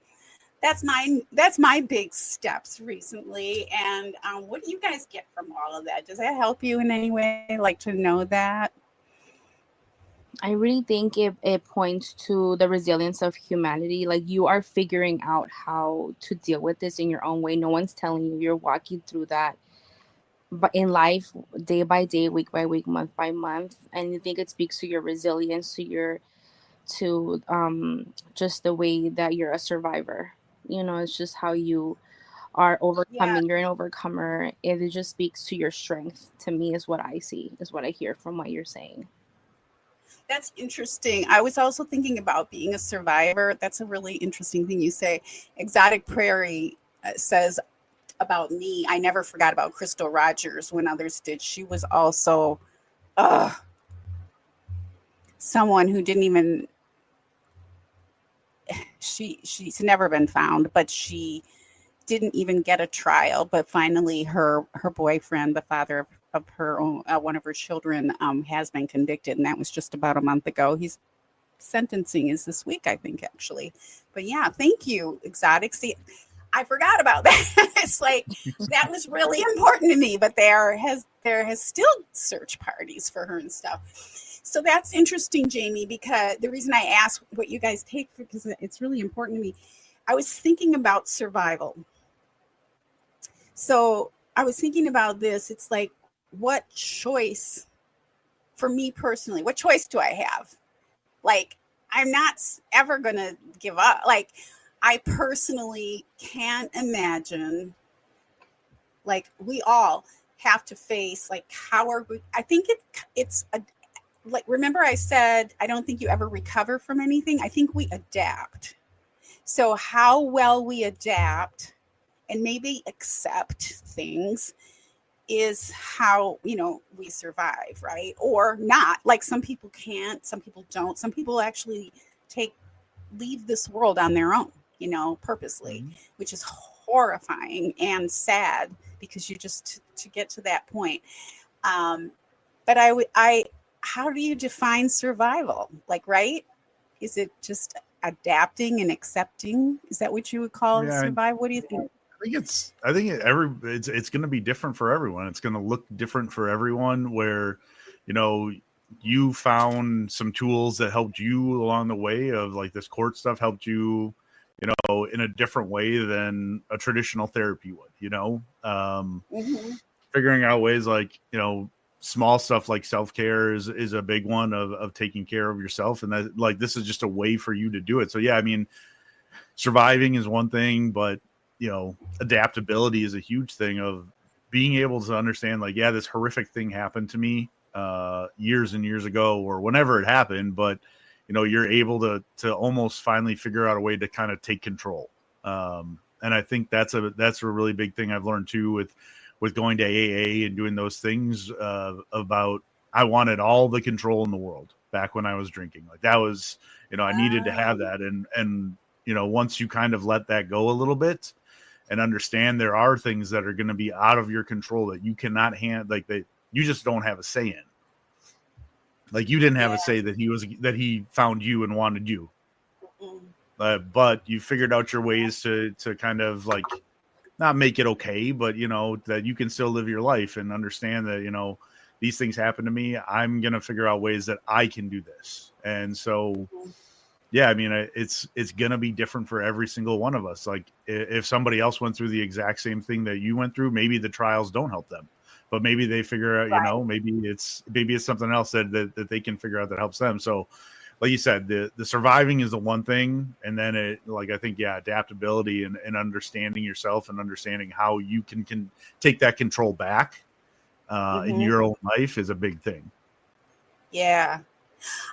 my big steps recently. And what do you guys get from all of that? Does that help you in any way? Like, to know that? I really think it points to the resilience of humanity. Like, you are figuring out how to deal with this in your own way. No one's telling you. You're walking through that, but in life, day by day, week by week, month by month. And I think it speaks to your resilience, to just the way that you're a survivor. It's just how you are overcoming. You're an overcomer. It just speaks to your strength. To me, is what I see, is what I hear from what you're saying. That's interesting. I was also thinking about being a survivor. That's a really interesting thing you say. Exotic Prairie says about me, I never forgot about Crystal Rogers when others did. She was also someone who didn't even, she's never been found, but she didn't even get a trial. But finally her boyfriend, the father of her own, one of her children, has been convicted, and that was just about a month ago. His sentencing is this week, I think, actually. But yeah, thank you, Exotic. See, I forgot about that. It's like, that was really important to me, but there has still search parties for her and stuff. So that's interesting, Jamie, because the reason I asked what you guys take, because it's really important to me. I was thinking about survival. So I was thinking about this. It's like, what choice, for me personally, what choice do I have? Like, I'm not ever going to give up. Like, I personally can't imagine, like, we all have to face, like, how are we, I think it's like, remember I said, I don't think you ever recover from anything. I think we adapt. So how well we adapt and maybe accept things is how, we survive, right? Or not. Like, some people can't, some people don't. Some people actually leave this world on their own, purposely, which is horrifying and sad because you just to get to that point. But how do you define survival? Like, right? Is it just adapting and accepting? Is that what you would call survive? What do you think? I think it's going to be different for everyone. It's going to look different for everyone where, you found some tools that helped you along the way of like this court stuff helped you, in a different way than a traditional therapy would, figuring out ways like, small stuff like self-care is a big one of taking care of yourself. And that like, this is just a way for you to do it. So yeah, I mean, surviving is one thing, but adaptability is a huge thing of being able to understand like, yeah, this horrific thing happened to me years and years ago or whenever it happened, but you're able to almost finally figure out a way to kind of take control. And I think that's a really big thing I've learned too with going to AA and doing those things about I wanted all the control in the world back when I was drinking. Like that was, I needed to have that. And once you kind of let that go a little bit and understand there are things that are going to be out of your control that you cannot you just don't have a say in. Like you didn't have a say that he found you and wanted you. But you figured out your ways to kind of like not make it okay, but that you can still live your life and understand that, these things happen to me. I'm going to figure out ways that I can do this. And so, yeah, I mean, it's going to be different for every single one of us. Like if somebody else went through the exact same thing that you went through, maybe the trials don't help them, but maybe they figure out, maybe it's something else that they can figure out that helps them. So like you said, the surviving is the one thing. And then I think, adaptability and understanding yourself and understanding how you can take that control back in your own life is a big thing. Yeah.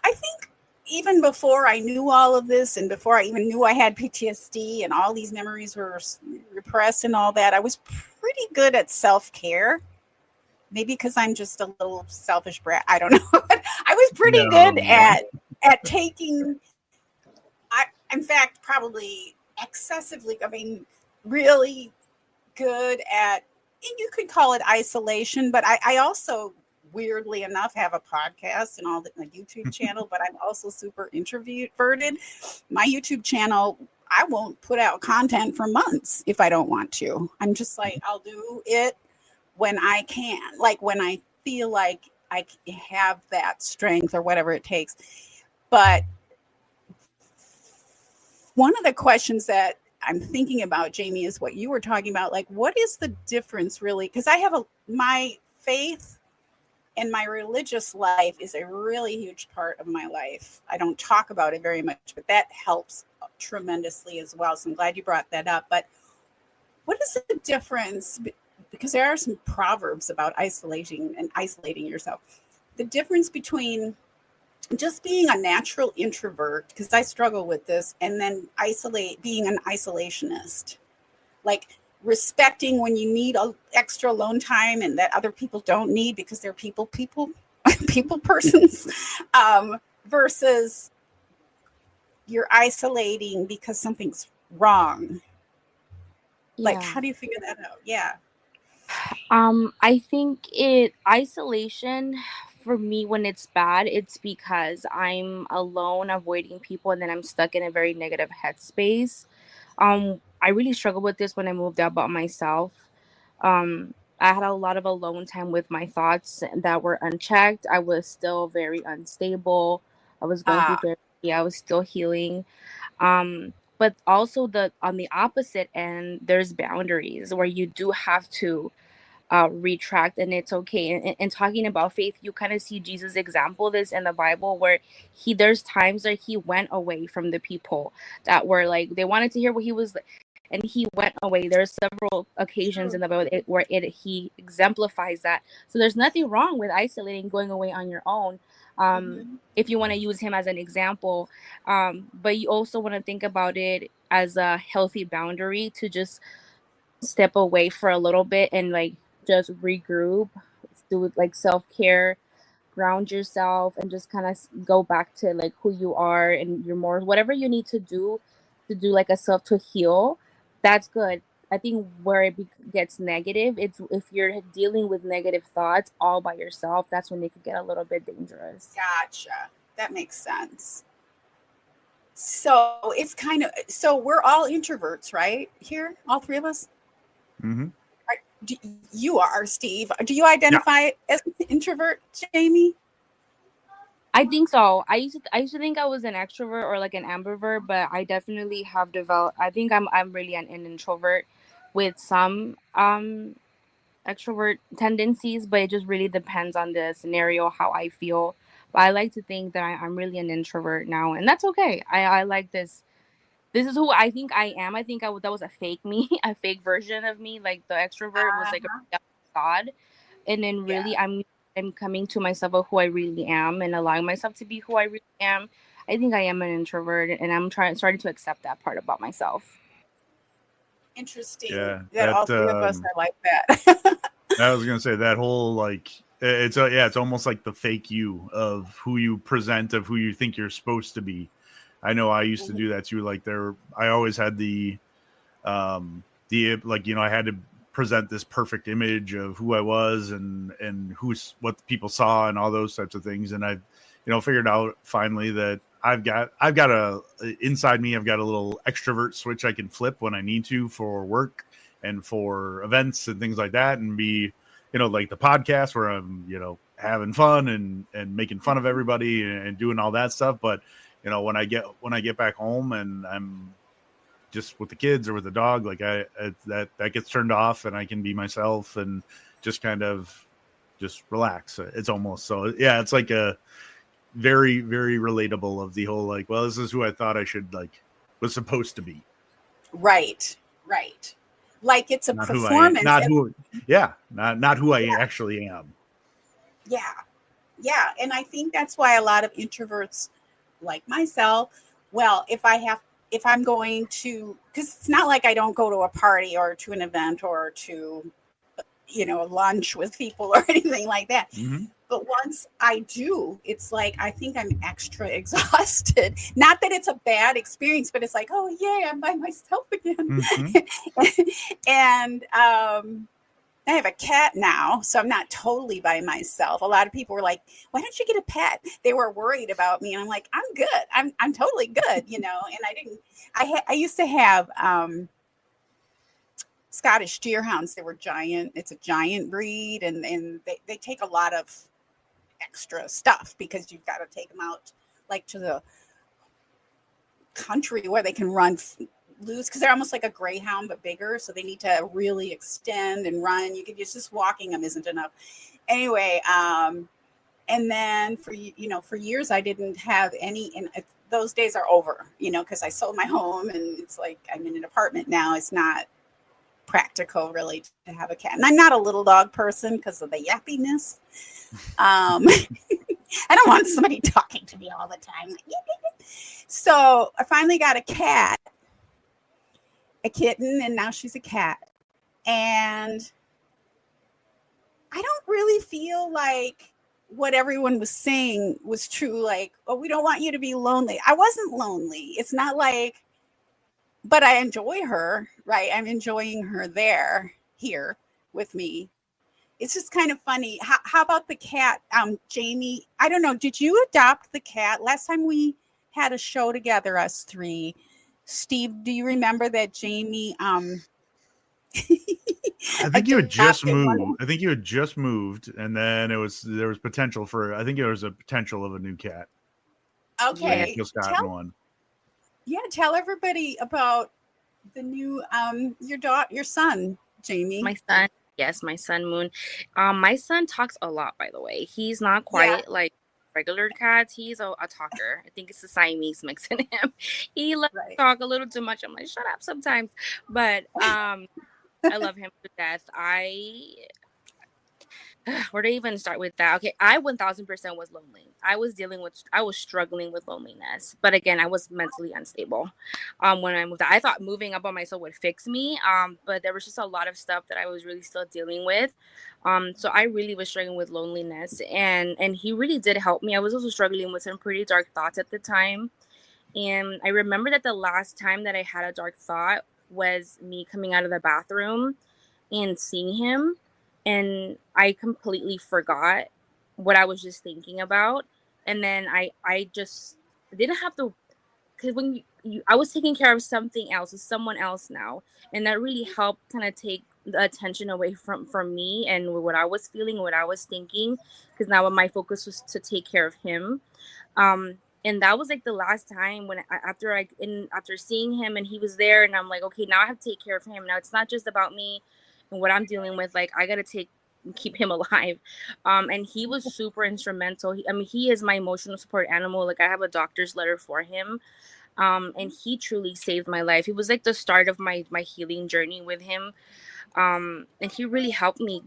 I think even before I knew all of this and before I even knew I had PTSD and all these memories were repressed and all that, I was pretty good at self-care. Maybe because I'm just a little selfish brat. I don't know. I was pretty good at taking, in fact, probably excessively, really good at, and you could call it isolation, but I also, weirdly enough, have a podcast and a YouTube channel, but I'm also super introverted. My YouTube channel, I won't put out content for months if I don't want to. I'm just like, I'll do it when I can, like when I feel like I have that strength or whatever it takes. But one of the questions that I'm thinking about, Jamie, is what you were talking about. Like, what is the difference really? Because I have my faith and my religious life is a really huge part of my life. I don't talk about it very much, but that helps tremendously as well. So I'm glad you brought that up. But what is the difference? Because there are some proverbs about isolating yourself. The difference between just being a natural introvert, because I struggle with this, and then being an isolationist, like respecting when you need extra alone time and that other people don't need because they're people persons, versus you're isolating because something's wrong. Like, how do you figure that out? Yeah. I think isolation for me when it's bad, it's because I'm alone, avoiding people, and then I'm stuck in a very negative headspace. I really struggled with this when I moved out by myself. I had a lot of alone time with my thoughts that were unchecked. I was still very unstable. I was going through therapy. I was still healing. But also on the opposite end, there's boundaries where you do have to retract, and it's okay. And talking about faith, you kind of see Jesus example this in the Bible where there's times that he went away from the people that were like, they wanted to hear what he was, and he went away. There's several occasions in the Bible where he exemplifies that. So there's nothing wrong with isolating, going away on your own, if you want to use him as an example. But you also want to think about it as a healthy boundary to just step away for a little bit and like just regroup, do like self-care, ground yourself, and just kind of go back to like who you are and your more whatever you need to do like a self to heal. That's good. I think where it gets negative, it's if you're dealing with negative thoughts all by yourself, that's when it could get a little bit dangerous. Gotcha. That makes sense. So it's kind of, so we're all introverts, right? Here, all three of us. Mm-hmm. You are, Steve. Do you Yeah. identify as an introvert, Jamie? I think so. I used to think I was an extrovert or like an ambivert, but I definitely have developed. I think I'm really an introvert with some extrovert tendencies, but it just really depends on the scenario, how I feel. But I like to think that I'm really an introvert now, and that's okay. I like this. This is who I think I am. I think that was a fake me, a fake version of me. Like the extrovert was like a facade, and then Yeah. really I'm coming to myself of who I really am and allowing myself to be who I really am. I think I am an introvert, and I'm starting to accept that part about myself. Interesting Yeah, that all three of us are like that. I was gonna say that whole like it's almost like the fake you of who you present, of who you think you're supposed to be. I know I used to do that too. Like I always had the like, you know, I had to present this perfect image of who I was and what people saw and all those types of things. And I, you know, figured out finally that I've got inside me, I've got a little extrovert switch I can flip when I need to for work and for events and things like that, and be, you know, like the podcast where I'm, you know, having fun and making fun of everybody and doing all that stuff. But, you know, when I get back home and I'm just with the kids or with the dog, like that gets turned off and I can be myself and just kind of just relax. It's almost, so yeah, it's like a very, very relatable of the whole, like, well, this is who I thought I was supposed to be. Right. Like it's a Not performance. not who I actually am. Yeah. And I think that's why a lot of introverts like myself, well, if I'm going to, because it's not like I don't go to a party or to an event or to, you know, lunch with people or anything like that. Mm-hmm. But once I do, it's like I think I'm extra exhausted. Not that it's a bad experience, but it's like, oh, yay, I'm by myself again. Mm-hmm. And I have a cat now, so I'm not totally by myself. A lot of people were like, why don't you get a pet? They were worried about me. And I'm like, I'm good. I'm totally good, you know. And I used to have Scottish deerhounds. They were giant. It's a giant breed, and they take a lot of extra stuff because you've got to take them out like to the country where they can run loose, because they're almost like a greyhound but bigger, so they need to really extend and run. You could just walking them isn't enough anyway. And then for years I didn't have any, and those days are over, you know, because I sold my home and it's like I'm in an apartment now. It's not practical really to have a cat, and I'm not a little dog person because of the yappiness. I don't want somebody talking to me all the time. So I finally got a kitten, and now she's a cat. And I don't really feel like what everyone was saying was true. Like, oh, we don't want you to be lonely. I wasn't lonely. It's not like, but I enjoy her, right? I'm enjoying her here with me. It's just kind of funny. How about the cat, Jamie? I don't know. Did you adopt the cat? Last time we had a show together, us three. Steve, do you remember that Jamie? I think you had just moved. I think you had just moved, and then there was potential for. I think there was a potential of a new cat. Okay, just gotten one. Yeah, tell everybody about the new your son, Jamie. My son. Yes, my son Moon. My son talks a lot, by the way. He's not quite like regular cats. He's a talker. I think it's the Siamese mix in him. He loves to talk a little too much. I'm like, shut up sometimes. But I love him to death. Where to even start with that? Okay, I 1000% was lonely. I was struggling with loneliness. But again, I was mentally unstable when I moved out. I thought moving up on myself would fix me. But there was just a lot of stuff that I was really still dealing with. So I really was struggling with loneliness. And he really did help me. I was also struggling with some pretty dark thoughts at the time. And I remember that the last time that I had a dark thought was me coming out of the bathroom and seeing him, and I completely forgot what I was just thinking about. And then I just didn't have to, because when I was taking care of something else with someone else now, and that really helped kind of take the attention away from me and what I was feeling, what I was thinking, because now my focus was to take care of him. And that was like the last time when after seeing him and he was there, and I'm like, okay, now I have to take care of him. Now it's not just about me and what I'm dealing with. Like, I gotta keep him alive. And he was super instrumental. He is my emotional support animal. Like, I have a doctor's letter for him. And he truly saved my life. He was like the start of my healing journey with him. And he really helped me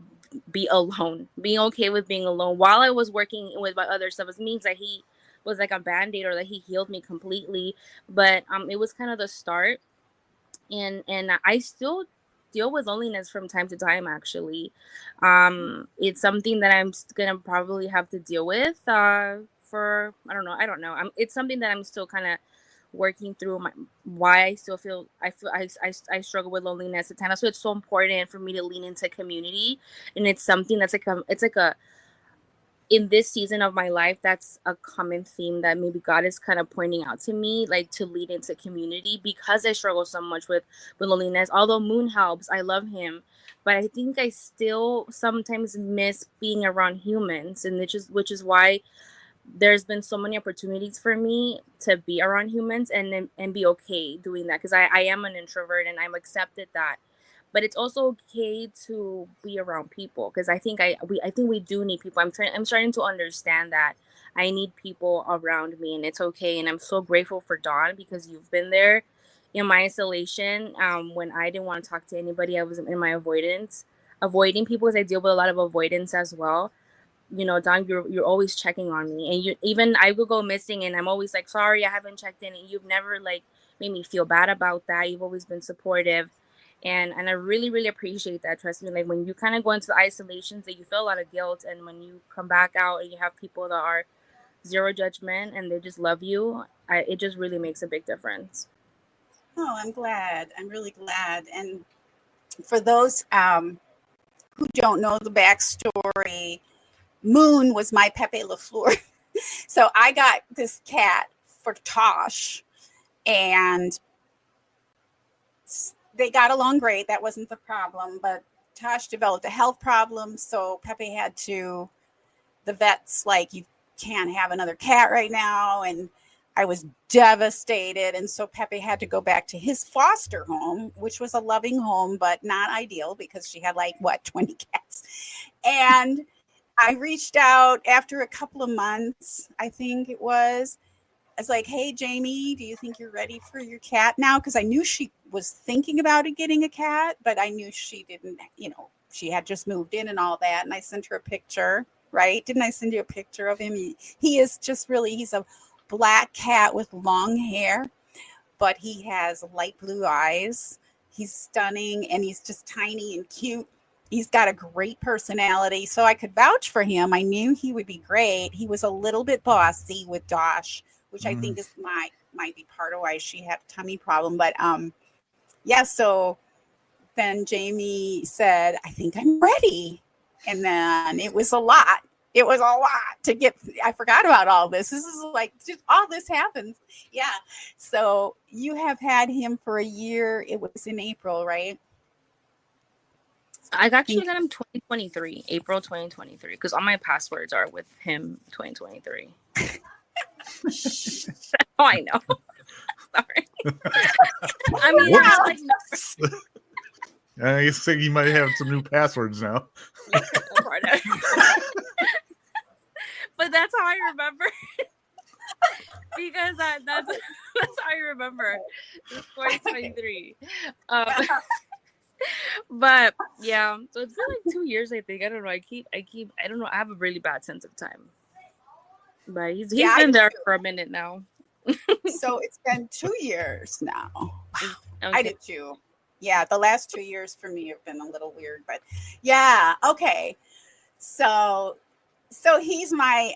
be alone, being okay with being alone while I was working with my other stuff. It means that he was like a band-aid, or that he healed me completely. But it was kind of the start. And I still deal with loneliness from time to time, actually. It's something that I'm gonna probably have to deal with for I don't know. It's something that I'm still kind of working through, why I still feel I struggle with loneliness at times. So it's so important for me to lean into community, and it's something that's like a in this season of my life, that's a common theme that maybe God is kind of pointing out to me, like to lead into community, because I struggle so much with loneliness. Although Moon helps, I love him, but I think I still sometimes miss being around humans, and which is why there's been so many opportunities for me to be around humans and be okay doing that, because I am an introvert and I'm accepted that. But it's also okay to be around people, because I think we do need people. I'm starting to understand that I need people around me, and it's okay. And I'm so grateful for Dawn, because you've been there in my isolation. When I didn't want to talk to anybody, I was in my avoiding people, because I deal with a lot of avoidance as well. Dawn, you're always checking on me, and even I will go missing, and I'm always like, sorry, I haven't checked in, and you've never like made me feel bad about that. You've always been supportive, and I really, really appreciate that. Trust me, like when you kind of go into the isolations, that you feel a lot of guilt, and when you come back out and you have people that are zero judgment and they just love you, it just really makes a big difference. Oh, I'm glad. I'm really glad. And for those who don't know the backstory, Moon was my Pepe LaFleur. So I got this cat for Tosh, and they got along great. That wasn't the problem, but Tosh developed a health problem. So Pepe the vet's like, you can't have another cat right now. And I was devastated. And so Pepe had to go back to his foster home, which was a loving home, but not ideal, because she had 20 cats. And I reached out after a couple of months, I think it was. I was like, hey, Jamie, do you think you're ready for your cat now? Because I knew she was thinking about getting a cat, but I knew she didn't, she had just moved in and all that. And I sent her a picture, right? Didn't I send you a picture of him? He is just he's a black cat with long hair, but he has light blue eyes. He's stunning, and he's just tiny and cute. He's got a great personality, so I could vouch for him. I knew he would be great. He was a little bit bossy with Dosh, which I think might be part of why she had a tummy problem. But yeah, so then Jamie said, I think I'm ready. And then it was a lot. It was a lot to get. I forgot about all this. This is like just all this happens. Yeah. So you have had him for a year. It was in April, right? I actually got him 2023, April 2023, because all my passwords are with him 2023. Oh, I know. Sorry. I mean, I guess you might have some new passwords now. But that's how I remember. Because that's how I remember. It's 2023. But yeah, so it's been like 2 years, I think. I don't know. I don't know. I have a really bad sense of time. But he's been there for a minute now. So it's been 2 years now. Okay. I did too. Yeah, the last 2 years for me have been a little weird, but yeah. Okay. So So he's my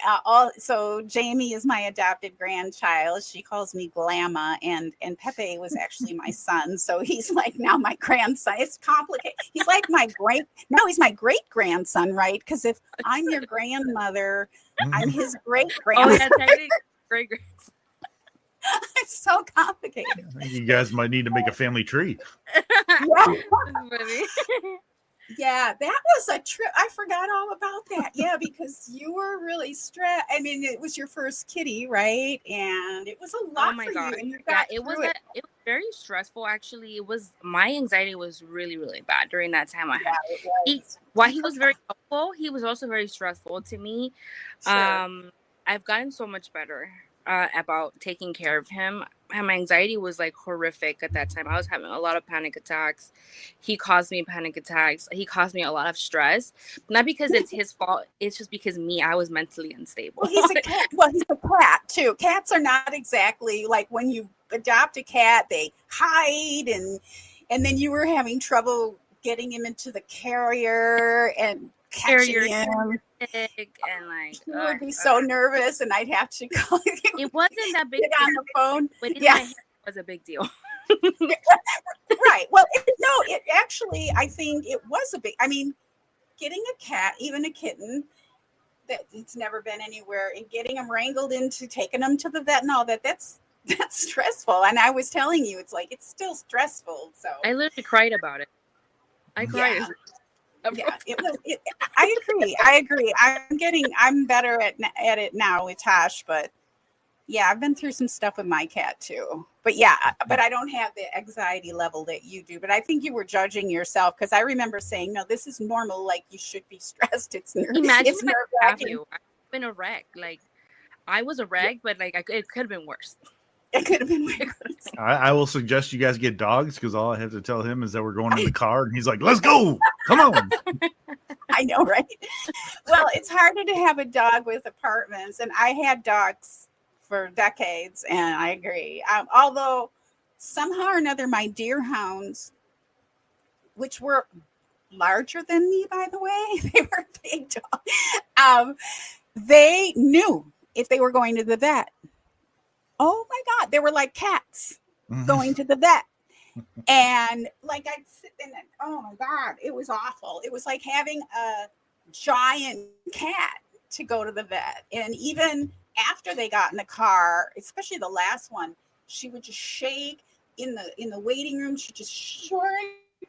so Jamie is my adopted grandchild. She calls me Glamma, and Pepe was actually my son. So he's like now my grandson. It's complicated. He's like he's my great grandson, right? Because if I'm your grandmother, I'm his great grandson. Oh yeah, technically great. It's so complicated. I think you guys might need to make a family tree. Yeah. Yeah, that was a trip. I forgot all about that. Yeah, because you were really stressed. I mean, it was your first kitty, right? And it was a lot for you. And you got it was very stressful. Actually, my anxiety was really, really bad during that time. While he was very helpful, he was also very stressful to me. Sure. I've gotten so much better about taking care of him. My anxiety was like horrific at that time. I was having a lot of panic attacks. He caused me panic attacks. He caused me a lot of stress. Not because it's his fault. It's just because I was mentally unstable. Well, he's a cat. Well, he's a cat too. Cats are not exactly like when you adopt a cat, they hide and then you were having trouble getting him into the carrier and catching him. And like you would be so nervous, and I'd have to call you. It wasn't that big on the phone, but in my head, it was a big deal. Right. Well, it actually, I think it was a big. I mean, getting a cat, even a kitten, that it's never been anywhere, and getting them wrangled into taking them to the vet and all that. That's stressful. And I was telling you, it's still stressful. So I literally cried about it. I cried. Yeah. Yeah, I agree. I'm better at it now with Tosh, but yeah, I've been through some stuff with my cat too. But yeah, but I don't have the anxiety level that you do. But I think you were judging yourself, because I remember saying, no, this is normal. Like, you should be stressed. Imagine if I have you. I've been a wreck. Like, I was a wreck, but like it could have been worse. It could have been worse. I will suggest you guys get dogs, because all I have to tell him is that we're going in the car, and he's like, let's go. Come on. I know, right? Well, it's harder to have a dog with apartments, and I had dogs for decades, and I agree. Although somehow or another, my deerhounds, which were larger than me, by the way, they were big dogs. They knew if they were going to the vet. Oh my God, they were like cats going to the vet. And like I'd sit in and oh my God, it was awful. It was like having a giant cat to go to the vet. And even after they got in the car, especially the last one, she would just shake in the waiting room. She just shook,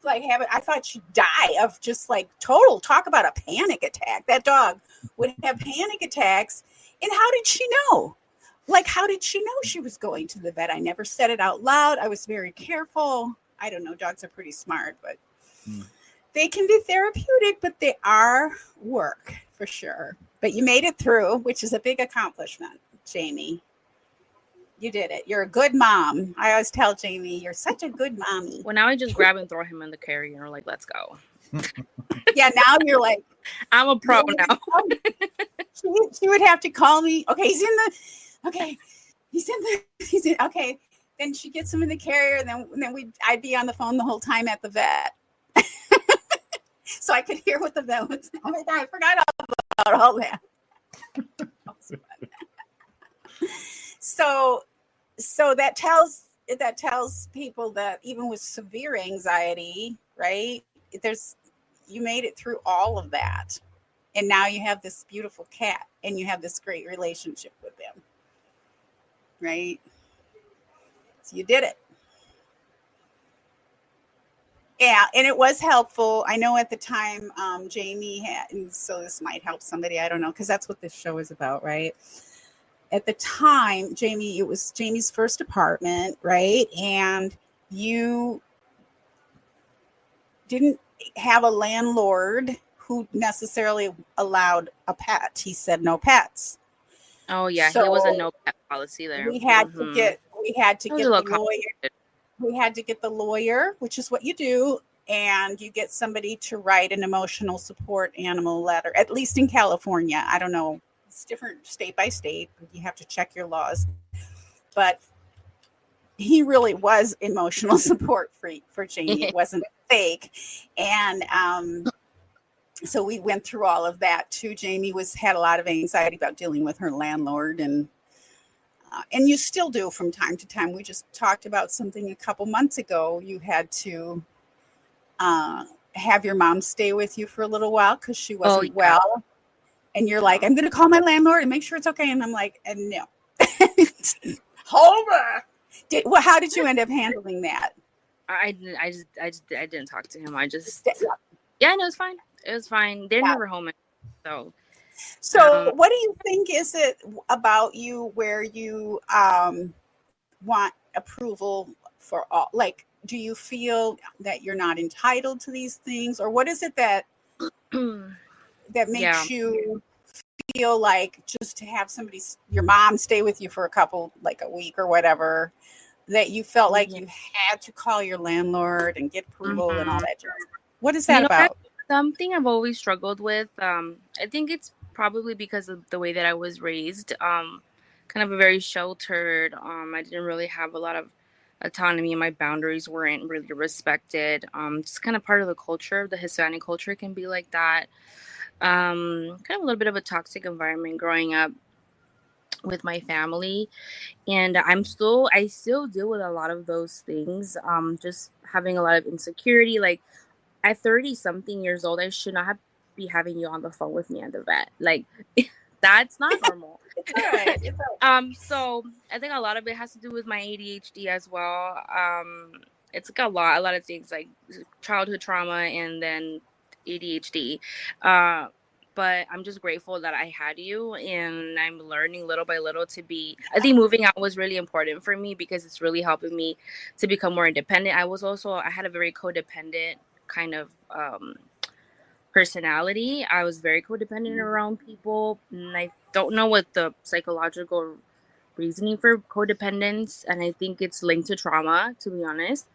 like I thought she'd die of just like total, talk about a panic attack. That dog would have panic attacks. And how did she know? Like, how did she know she was going to the vet? I never said it out loud. I was very careful. I don't know. Dogs are pretty smart, but they can be therapeutic, but they are work for sure. But you made it through, which is a big accomplishment, Jamie. You did it. You're a good mom. I always tell Jamie, you're such a good mommy. Well, now I just grab and throw him in the carrier and like, let's go. Yeah, now you're like, I'm a pro now. She would have to call me. Okay, he's in. Okay. Then she gets him in the carrier, and then I'd be on the phone the whole time at the vet. So I could hear what the vet was. Oh my God, I forgot about all that. So that tells people that even with severe anxiety, right? You made it through all of that. And now you have this beautiful cat, and you have this great relationship with them. Right? So you did it. Yeah, and it was helpful. I know at the time Jamie had, and so this might help somebody, I don't know, because that's what this show is about, right? At the time, it was Jamie's first apartment, right? And you didn't have a landlord who necessarily allowed a pet. He said no pets. Oh yeah, so he was a no pet policy there. We had to get the lawyer. We had to get the lawyer, which is what you do, and you get somebody to write an emotional support animal letter. At least in California, I don't know, it's different state by state. You have to check your laws, but he really was emotional support for Jamie. It wasn't fake, and So we went through all of that too. Jamie had a lot of anxiety about dealing with her landlord, and you still do from time to time. We just talked about something a couple months ago. You had to have your mom stay with you for a little while because she wasn't well. And you're like, I'm going to call my landlord and make sure it's okay. And I'm like, no. Hold on. How did you end up handling that? I didn't talk to him. Yeah, no, it's fine. It was fine. They're never home. So what do you think is it about you where you want approval for all? Like, do you feel that you're not entitled to these things, or what is it that that makes you feel like just to have your mom stay with you for a week or whatever, that you felt like you had to call your landlord and get approval and all that jazz? What is that about? Something I've always struggled with. I think it's probably because of the way that I was raised. Kind of a very sheltered. I didn't really have a lot of autonomy. My boundaries weren't really respected. It's kind of part of the culture. The Hispanic culture can be like that. Kind of a little bit of a toxic environment growing up with my family, and I still deal with a lot of those things. Just having a lot of insecurity. Like at 30 something years old, I should not be having you on the phone with me at the vet. Like that's not normal. It's all right. It's all right. So I think a lot of it has to do with my ADHD as well. It's like a lot of things like childhood trauma and then ADHD. But I'm just grateful that I had you, and I'm learning little by little I think moving out was really important for me because it's really helping me to become more independent. I had a very codependent kind of personality. I was very codependent around people, and I don't know what the psychological reasoning for codependence, and I think it's linked to trauma, to be honest.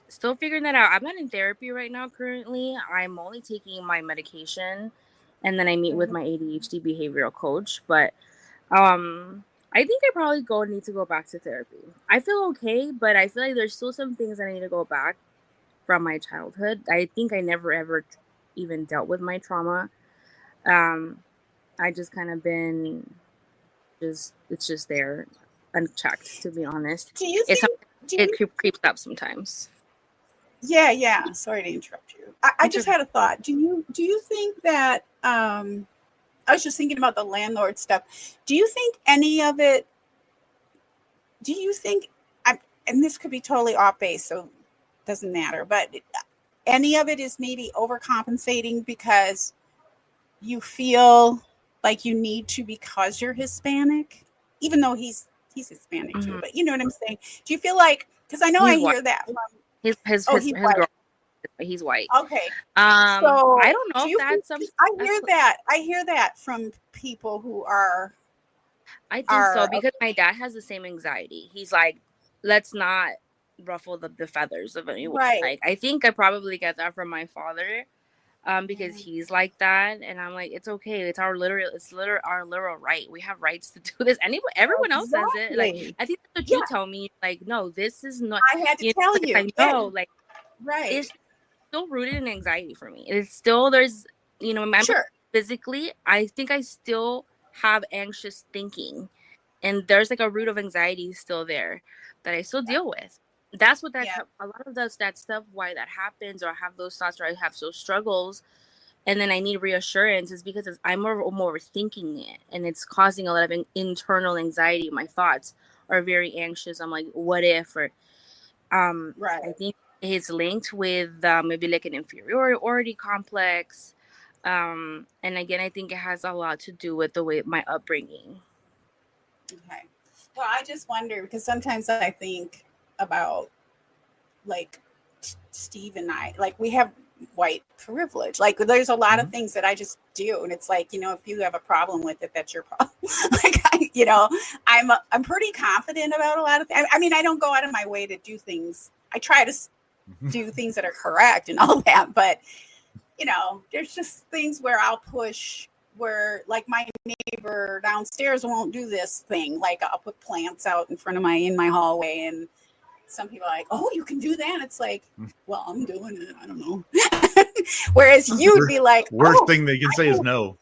Still figuring that out. I'm not in therapy right now currently. I'm only taking my medication, and then I meet with my ADHD behavioral coach. But I think I probably need to go back to therapy. I feel okay, but I feel like there's still some things I need to go back from my childhood. I think I never ever even dealt with my trauma. I just kind of been it's just there unchecked, to be honest. Do you think it creeps up sometimes? Yeah. Sorry to interrupt you. I just had a thought. Do you think that I was just thinking about the landlord stuff. Do you think any of it? And this could be totally off base, so it doesn't matter. But any of it is maybe overcompensating because you feel like you need to because you're Hispanic, even though he's Hispanic too. But you know what I'm saying? Do you feel like? Because I know I hear that. His girl, he's white. Okay. So I don't know if that's something. I hear that from people who are. I think so because my dad has the same anxiety. He's like, let's not ruffle the feathers of anyone. Right. Like I think I probably get that from my father, because he's like that, and I'm like, it's okay. It's our literal right. We have rights to do this. Everyone else says it. Like I think that's what you tell me. Like, no, this is not. I had to tell you. I know, like, right. It's still rooted in anxiety for me. It's still physically. I think I still have anxious thinking, and there's like a root of anxiety still there that I still deal with. That's what a lot of that stuff, why that happens, or I have those thoughts, or I have those struggles, and then I need reassurance, is because I'm more overthinking it, and it's causing a lot of internal anxiety. My thoughts are very anxious. I'm like, what if? Or I think it's linked with maybe like an inferiority complex, and again, I think it has a lot to do with the way my upbringing. Okay. Well, I just wonder because sometimes I think about like Steve and I, like we have white privilege. Like there's a lot of things that I just do, and it's like, if you have a problem with it, that's your problem. Like I'm pretty confident about a lot of things. I mean, I don't go out of my way to do things. I try to do things that are correct and all that, but there's just things where I'll push. Where like my neighbor downstairs won't do this thing. Like I'll put plants out in front of in my hallway, and some people are like, "Oh, you can do that." It's like, well, I'm doing it. I don't know. Whereas you'd be like, worst thing they can say is no.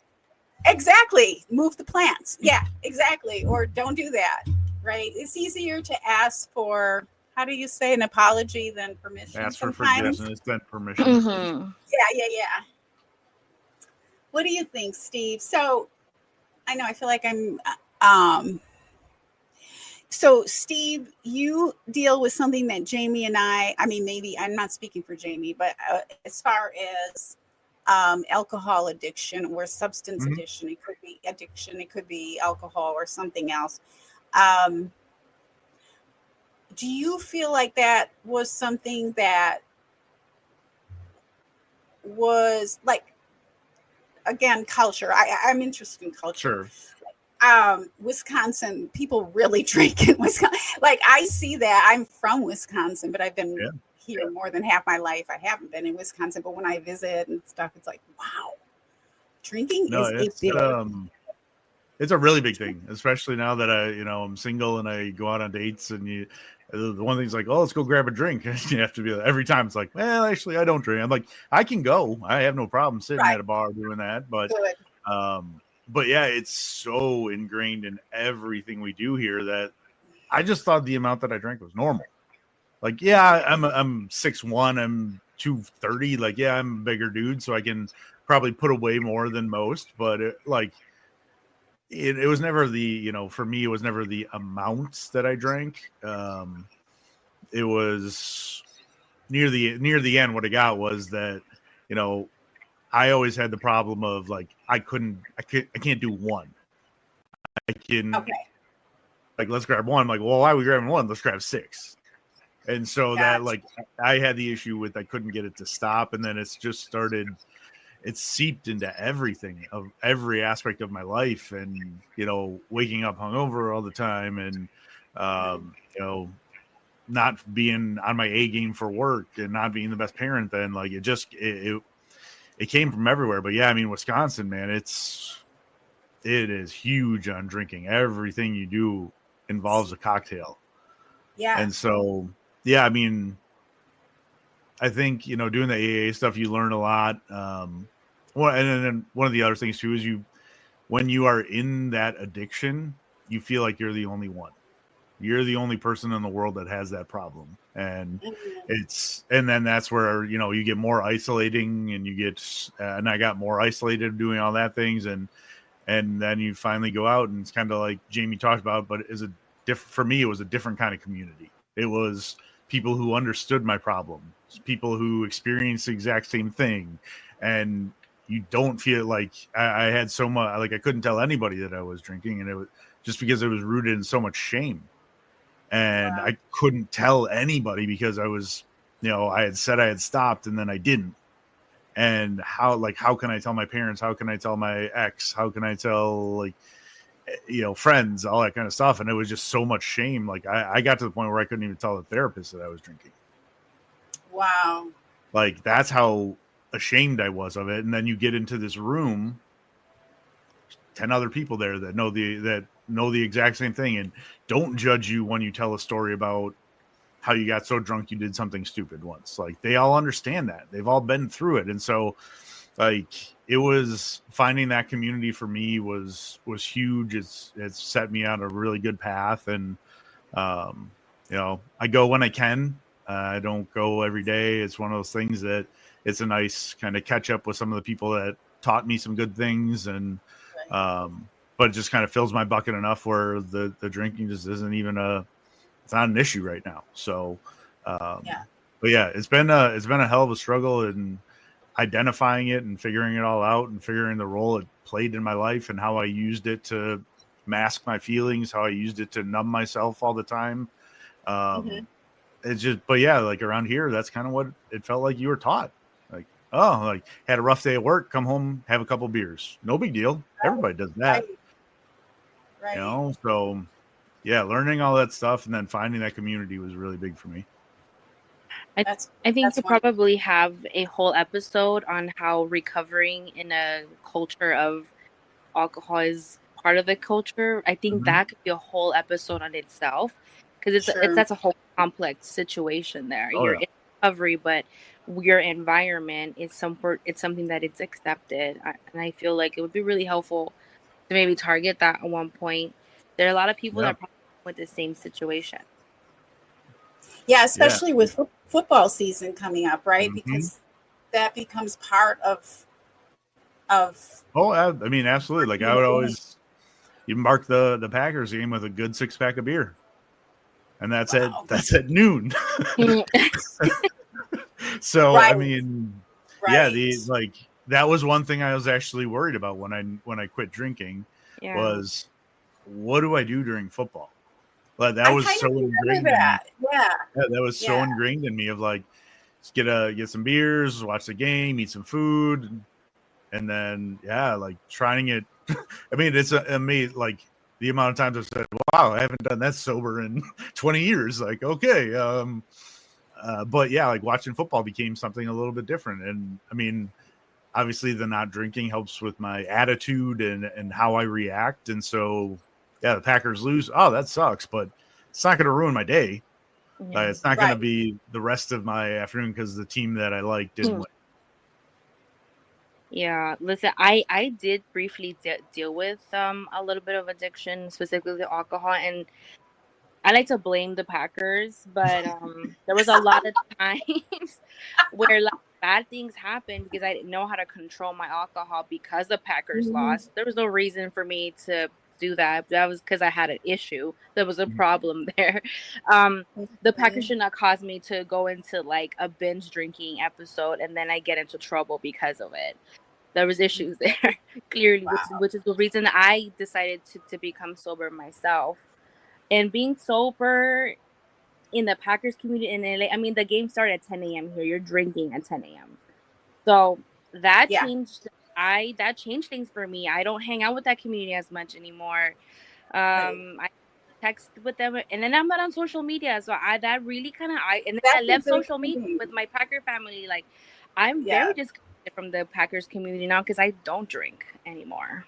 Exactly. Move the plants. Yeah, exactly. Or don't do that. Right. It's easier to ask for, how do you say, an apology than permission? Ask for sometimes. forgiveness than permission. Mm-hmm. Yeah. What do you think, Steve? So I know I feel like so Steve, you deal with something that Jamie and I mean, maybe I'm not speaking for Jamie, but as far as alcohol addiction or substance addiction, it could be addiction, it could be alcohol or something else. Do you feel like that was something that was like, again, culture? I'm interested in culture. Sure. Wisconsin, people really drink in Wisconsin. Like, I see that. I'm from Wisconsin, but I've been here more than half my life. I haven't been in Wisconsin, but when I visit and stuff, it's like, wow, drinking is a big. It's a really big thing, especially now that I'm single and I go out on dates, and the one thing's like, oh, let's go grab a drink. You have to be every time. It's like, well, actually, I don't drink. I'm like, I can go. I have no problem sitting at a bar doing that. But, but yeah, it's so ingrained in everything we do here that I just thought the amount that I drank was normal. Like, yeah, I'm 6'1", I'm 230. Like, yeah, I'm a bigger dude, so I can probably put away more than most. But it was never for me, it was never the amounts that I drank. It was near the end. What I got was that, I always had the problem of like, I can't do one. I can, like, let's grab one. I'm like, well, why are we grabbing one? Let's grab six. And so that, like, I had the issue with, I couldn't get it to stop. And then it's just started, it's seeped into everything of every aspect of my life. And, waking up hungover all the time, and, not being on my A game for work and not being the best parent, then like, it came from everywhere. But yeah, I mean, Wisconsin, man, it is huge on drinking. Everything you do involves a cocktail. Yeah. And so, yeah, I mean, I think, doing the AA stuff, you learn a lot. And then one of the other things too is when you are in that addiction, you feel like you're the only one. You're the only person in the world that has that problem. And and then that's where, you get more isolating, and and I got more isolated doing all that things. And then you finally go out, and it's kind of like Jamie talked about, but for me, it was a different kind of community. It was people who understood my problem, people who experienced the exact same thing. And you don't feel like I had so much, like I couldn't tell anybody that I was drinking, and it was just because it was rooted in so much shame. And I couldn't tell anybody because I was, I had said I had stopped, and then I didn't. And how can I tell my parents? How can I tell my ex? How can I tell, friends, all that kind of stuff? And it was just so much shame. Like I got to the point where I couldn't even tell the therapist that I was drinking. Wow. Like, that's how ashamed I was of it. And then you get into this room, 10 other people there that know the exact same thing, and don't judge you when you tell a story about how you got so drunk you did something stupid once. Like, they all understand that. They've all been through it. And so, like, it was finding that community for me was huge. It's set me on a really good path. And, I go when I can. I don't go every day. It's one of those things that it's a nice kind of catch up with some of the people that taught me some good things. And, but it just kind of fills my bucket enough where the drinking just isn't even it's not an issue right now. So, but yeah, it's been a hell of a struggle in identifying it and figuring it all out, and figuring the role it played in my life, and how I used it to mask my feelings, how I used it to numb myself all the time. It's just, but yeah, like around here, that's kind of what it felt like you were taught. Like, oh, like, had a rough day at work, come home, have a couple beers. No big deal. Everybody does that. Right. So yeah, learning all that stuff and then finding that community was really big for me. I think you probably have a whole episode on how recovering in a culture of alcohol is part of the culture. I think that could be a whole episode on itself, because that's a whole complex situation there. You're in recovery, but your environment is it's something that it's accepted. And I feel like it would be really helpful to maybe target that at one point. There are a lot of people that probably with the same situation. Yeah, especially with football season coming up, right? Mm-hmm. Because that becomes part of. Oh, I mean, absolutely. Like I would always, you mark the Packers game with a good 6-pack of beer, and that's at noon. So right. I mean, right. That was one thing I was actually worried about when I quit drinking was what do I do during football? But that was so ingrained. That was so ingrained in me of like, just get some beers, watch the game, eat some food, and then like trying it. I mean, it's amazing. Like the amount of times I've said, "Wow, I haven't done that sober in 20 years." Like, okay, but like watching football became something a little bit different. And I mean, obviously, the not drinking helps with my attitude and how I react. And so, the Packers lose. Oh, that sucks, but it's not going to ruin my day. It's not going to be the rest of my afternoon because the team that I like didn't win. Yeah, listen, I did briefly deal with a little bit of addiction, specifically alcohol, and I like to blame the Packers, but there was a lot of times where like bad things happened because I didn't know how to control my alcohol because the Packers lost. There was no reason for me to do that. That was because I had an issue. There was a problem there. The Packers should not cause me to go into like a binge drinking episode and then I get into trouble because of it. There was issues there, clearly, which is the reason I decided to become sober myself. And being sober in the Packers community in LA, I mean, the game started at 10 a.m. here. You're drinking at 10 a.m. So that changed. That changed things for me. I don't hang out with that community as much anymore. I text with them, and then I'm not on social media. So that really kind of and then I left social media with my Packer family. Like I'm very disconnected from the Packers community now because I don't drink anymore.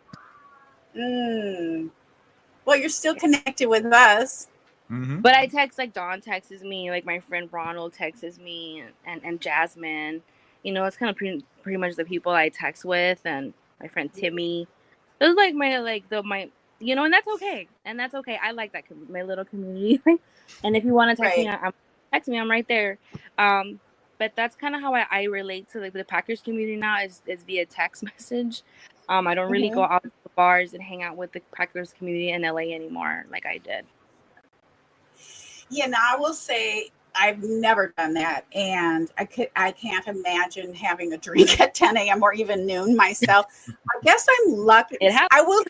Well, you're still connected with us. Mm-hmm. But I text, like Dawn texts me, like my friend Ronald texts me, and Jasmine. You know, it's kind of pretty much the people I text with, and my friend Timmy. Those like my you know, and that's okay. I like that my little community. And if you want to text me, text me. I'm right there. But that's kind of how I relate to like the Packers community now is via text message. I don't really go out to the bars and hang out with the Packers community in LA anymore like I did. Yeah, now I will say I've never done that, and I can't imagine having a drink at 10 a.m. or even noon myself. I guess I'm lucky. I will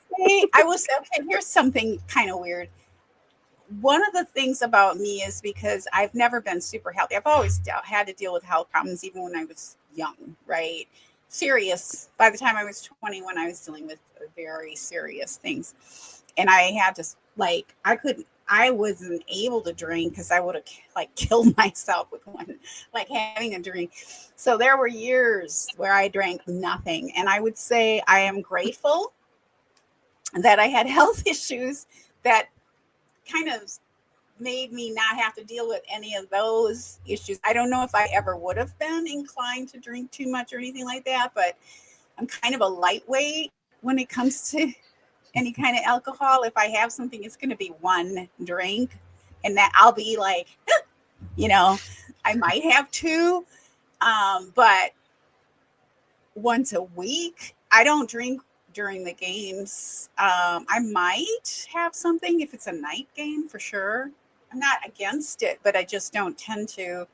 say, okay, here's something kind of weird. One of the things about me is because I've never been super healthy. I've always had to deal with health problems, even when I was young, right? Serious. By the time I was 21, I was dealing with very serious things. And I had to, like, I wasn't able to drink because I would have like killed myself with one, like having a drink. So there were years where I drank nothing. And I would say I am grateful that I had health issues that kind of made me not have to deal with any of those issues. I don't know if I ever would have been inclined to drink too much or anything like that, but I'm kind of a lightweight when it comes to any kind of alcohol. If I have something, it's going to be one drink, and that I'll be like, you know, I might have two, but once a week. I don't drink during the games. I might have something if it's a night game for sure. I'm not against it, but I just don't tend to.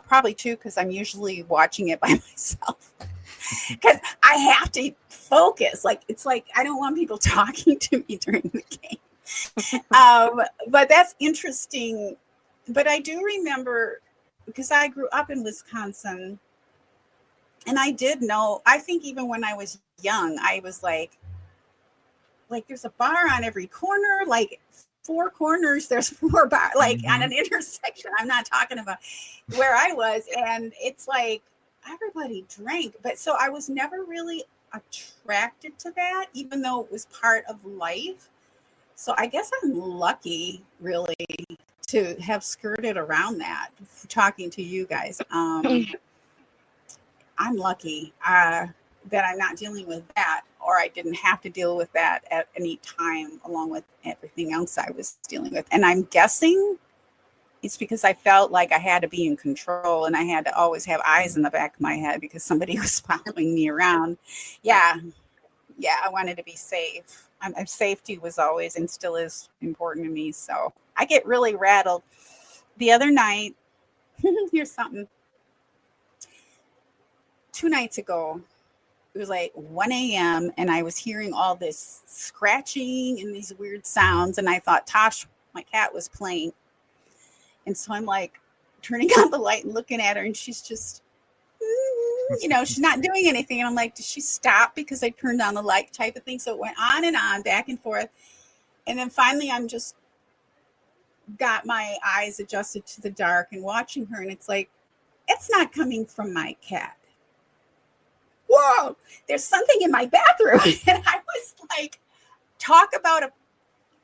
Probably too, because I'm usually watching it by myself. Because I have to focus. Like it's like I don't want people talking to me during the game. But that's interesting. But I do remember because I grew up in Wisconsin, and I did know. I think even when I was young, I was like there's a bar on every corner, like 4 corners. There's 4 bars, like on an intersection. I'm not talking about where I was, and it's like. Everybody drank, but so I was never really attracted to that, even though it was part of life. So I guess I'm lucky, really, to have skirted around that talking to you guys. I'm lucky that I'm not dealing with that, or I didn't have to deal with that at any time along with everything else I was dealing with. And I'm guessing it's because I felt like I had to be in control and I had to always have eyes in the back of my head because somebody was following me around. Yeah, I wanted to be safe. Safety was always and still is important to me. So I get really rattled. The other night, here's something. 2 nights ago, it was like 1 a.m. and I was hearing all this scratching and these weird sounds. And I thought Tosh, my cat, was playing. And so I'm like turning on the light and looking at her, and she's just, she's not doing anything. And I'm like, did she stop because I turned on the light type of thing? So it went on and on, back and forth. And then finally I'm just got my eyes adjusted to the dark and watching her. And it's like, it's not coming from my cat. Whoa, there's something in my bathroom. And I was like, talk about a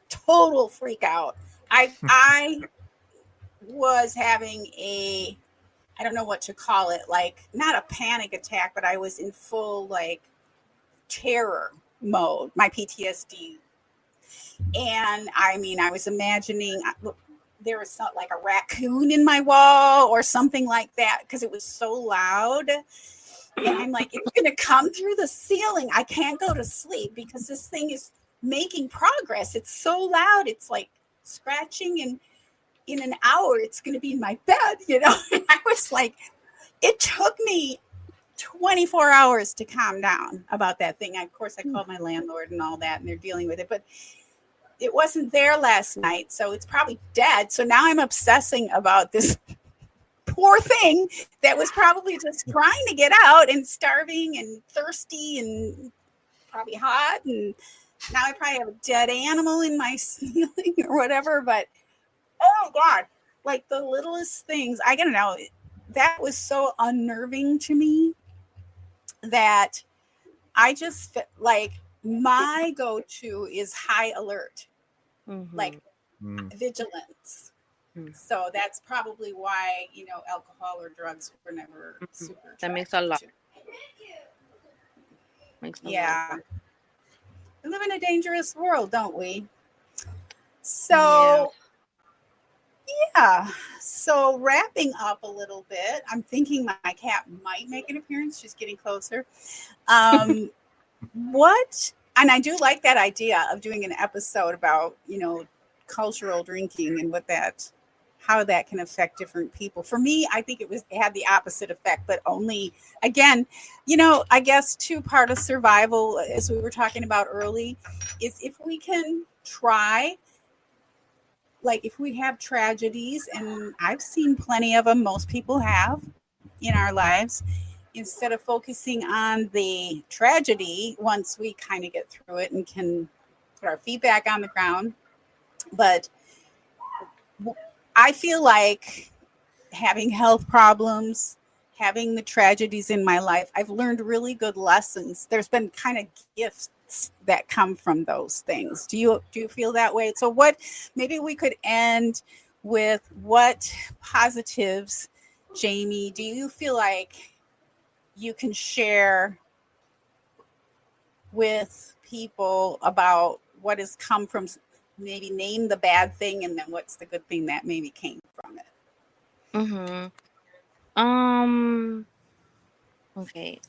total freak out. I was having I don't know what to call it, like not a panic attack, but I was in full like terror mode, my PTSD. And I mean, I was imagining there was like a raccoon in my wall or something like that because it was so loud. And I'm like, it's going to come through the ceiling. I can't go to sleep because this thing is making progress. It's so loud. It's like scratching, and in an hour, it's going to be in my bed, And I was like, it took me 24 hours to calm down about that thing. Of course, I called my landlord and all that, and they're dealing with it. But it wasn't there last night, so it's probably dead. So now I'm obsessing about this poor thing that was probably just trying to get out and starving and thirsty and probably hot. And now I probably have a dead animal in my ceiling or whatever. But oh God, like the littlest things, I gotta know, that was so unnerving to me that I just like my go-to is high alert, like vigilance. So that's probably why, alcohol or drugs were never super. That makes a lot. Yeah. We live in a dangerous world, don't we? So, yeah. So wrapping up a little bit, I'm thinking my cat might make an appearance. She's getting closer. And I do like that idea of doing an episode about, cultural drinking and how that can affect different people. For me, I think it had the opposite effect, but only, again, I guess part of survival, as we were talking about early, is if we can try, like if we have tragedies, and I've seen plenty of them, most people have in our lives, instead of focusing on the tragedy, once we kind of get through it and can put our feet back on the ground. But I feel like having health problems, having the tragedies in my life, I've learned really good lessons. There's been kind of gifts that come from those things. Do you feel that way? So maybe we could end with what positives, Jamie, do you feel like you can share with people about what has come from, maybe name the bad thing and then what's the good thing that maybe came from it? Okay.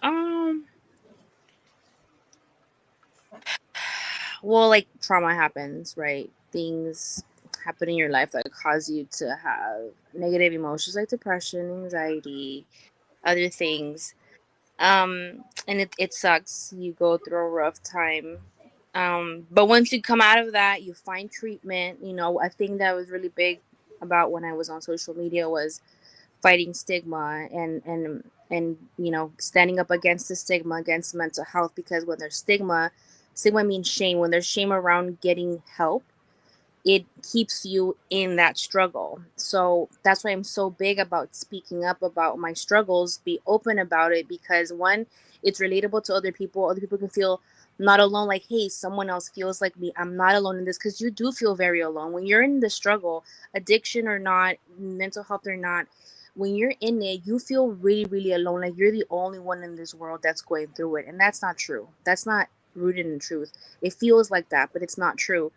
Well, like trauma happens, right? Things happen in your life that cause you to have negative emotions like depression, anxiety, other things. And it sucks. You go through a rough time. But once you come out of that, you find treatment. A thing that was really big about when I was on social media was fighting stigma and standing up against the stigma, against mental health, because when there's stigma means shame. When there's shame around getting help, it keeps you in that struggle. So that's why I'm so big about speaking up about my struggles, be open about it, because one, it's relatable to other people. Other people can feel not alone. Like, hey, someone else feels like me. I'm not alone in this, because you do feel very alone when you're in the struggle, addiction or not, mental health or not. When you're in it, you feel really, really alone. Like you're the only one in this world that's going through it. And that's not true. That's not rooted in truth. It feels like that, but it's not true.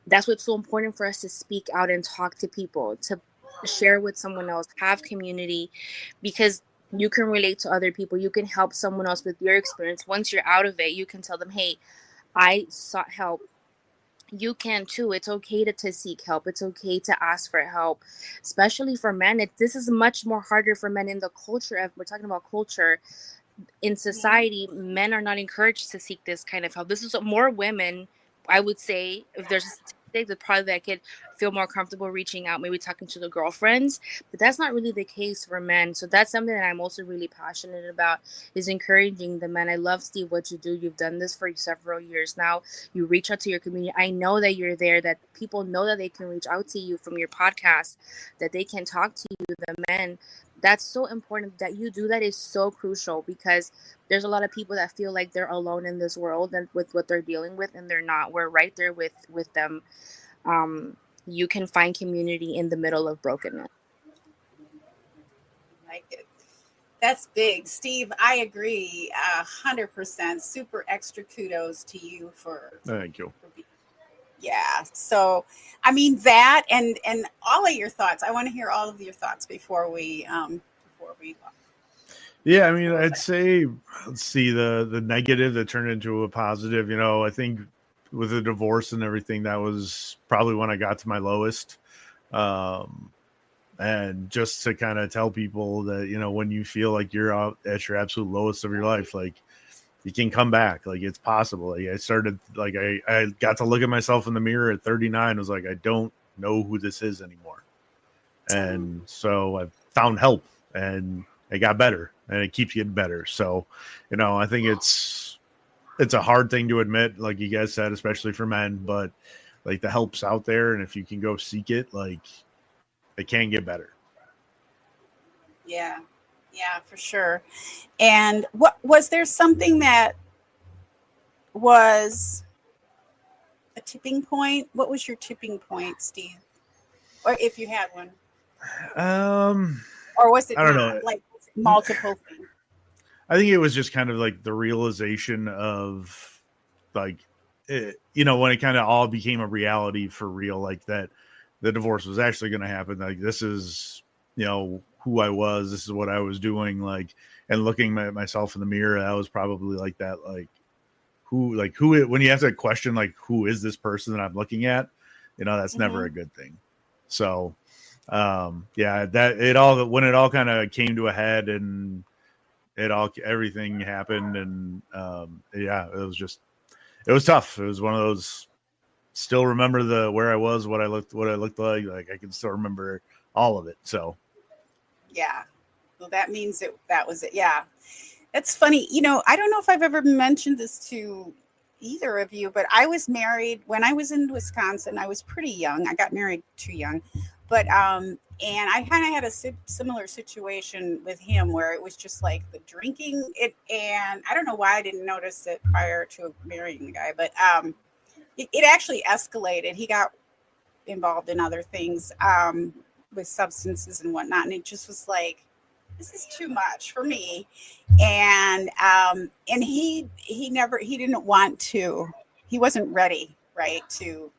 That's what's so important for us, to speak out and talk to people, to share with someone else, have community, because you can relate to other people. You can help someone else with your experience. Once you're out of it, you can tell them, hey, I sought help. You can too. It's okay to seek help. It's okay to ask for help, especially for men. This is much more harder for men in the culture. If we're talking about culture, in society, men are not encouraged to seek this kind of help. This is more women, I would say. If there's a statistic, that probably that could feel more comfortable reaching out, maybe talking to the girlfriends, but that's not really the case for men. So that's something that I'm also really passionate about, is encouraging the men. I love, Steve, what you do. You've done this for several years now. You reach out to your community. I know that you're there, that people know that they can reach out to you from your podcast, that they can talk to you, the men. That's so important. That you do that is so crucial, because there's a lot of people that feel like they're alone in this world and with what they're dealing with, and they're not. We're right there with them. You can find community in the middle of brokenness. Like it. That's big, Steve. I agree 100%. Super extra kudos to you for. Thank you. Yeah. So, I mean, that and all of your thoughts. I want to hear all of your thoughts before we. Yeah, I mean, I'd say, let's see, the negative that turned into a positive. You know, I think with the divorce and everything, that was probably when I got to my lowest. And just to kind of tell people that, you know, when you feel like you're out at your absolute lowest of your life, like, you can come back. Like, it's possible. Like, I started, like, I got to look at myself in the mirror at 39. I was like, I don't know who this is anymore. And so I found help, and it got better, and it keeps getting better. So, you know, I think it's a hard thing to admit, like you guys said, especially for men, but like, the help's out there. And if you can go seek it, like, it can get better. Yeah, for sure. And what was there something that was a tipping point? What was your tipping point, Steve? Or if you had one? Or was it I don't know. Like multiple things? I think it was just kind of like the realization of, like, you know, when it kind of all became a reality for real, like that the divorce was actually going to happen. Like, this is, you know, who I was, this is what I was doing, like, and looking at myself in the mirror, that was probably like that, like, who, when you have to question, like, who is this person that I'm looking at, you know, that's never a good thing. So, yeah, when it all kind of came to a head, and everything happened, and yeah, it was tough. It was one of those, still remember where I was, what I looked like I can still remember all of it. So yeah, well, that means that was it. Yeah, that's funny. You know, I don't know if I've ever mentioned this to either of you, but I was married when I was in Wisconsin. I was pretty young. I got married too young, but and I kind of had a similar situation with him, where it was just like the drinking it, and I don't know why I didn't notice it prior to marrying the guy, but it actually escalated. He got involved in other things with substances and whatnot, and it just was like, this is too much for me. And he didn't want to. He wasn't ready, right, to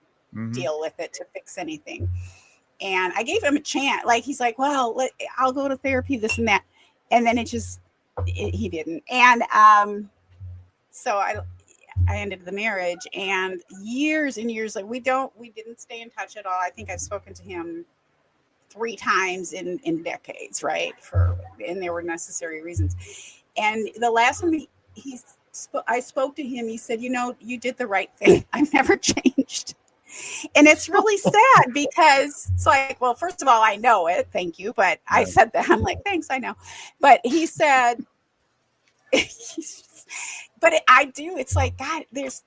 deal with it, to fix anything. And I gave him a chance. Like, he's like, well, I'll go to therapy, this and that. And then he didn't. And so I ended the marriage, and years and years, like, we didn't stay in touch at all. I think I've spoken to him 3 times in decades, right? And there were necessary reasons. And the last time I spoke to him, he said, you know, you did the right thing. I've never changed. And it's really sad, because it's like, well, first of all, I know it. Thank you. But I said that. I'm like, thanks, I know. But he said, but I do. It's like, God, it's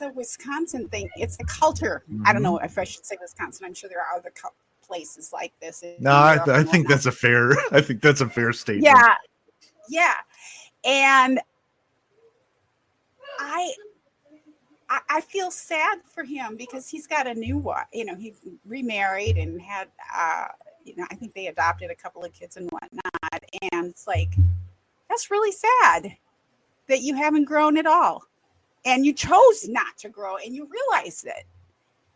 a Wisconsin thing. It's a culture. I don't know if I should say Wisconsin. I'm sure there are other places like this. No, I think that's a fair statement. Yeah. And I feel sad for him because he's got a new wife. He remarried and had, I think they adopted a couple of kids and whatnot. And it's like, that's really sad that you haven't grown at all. And you chose not to grow and you realized it.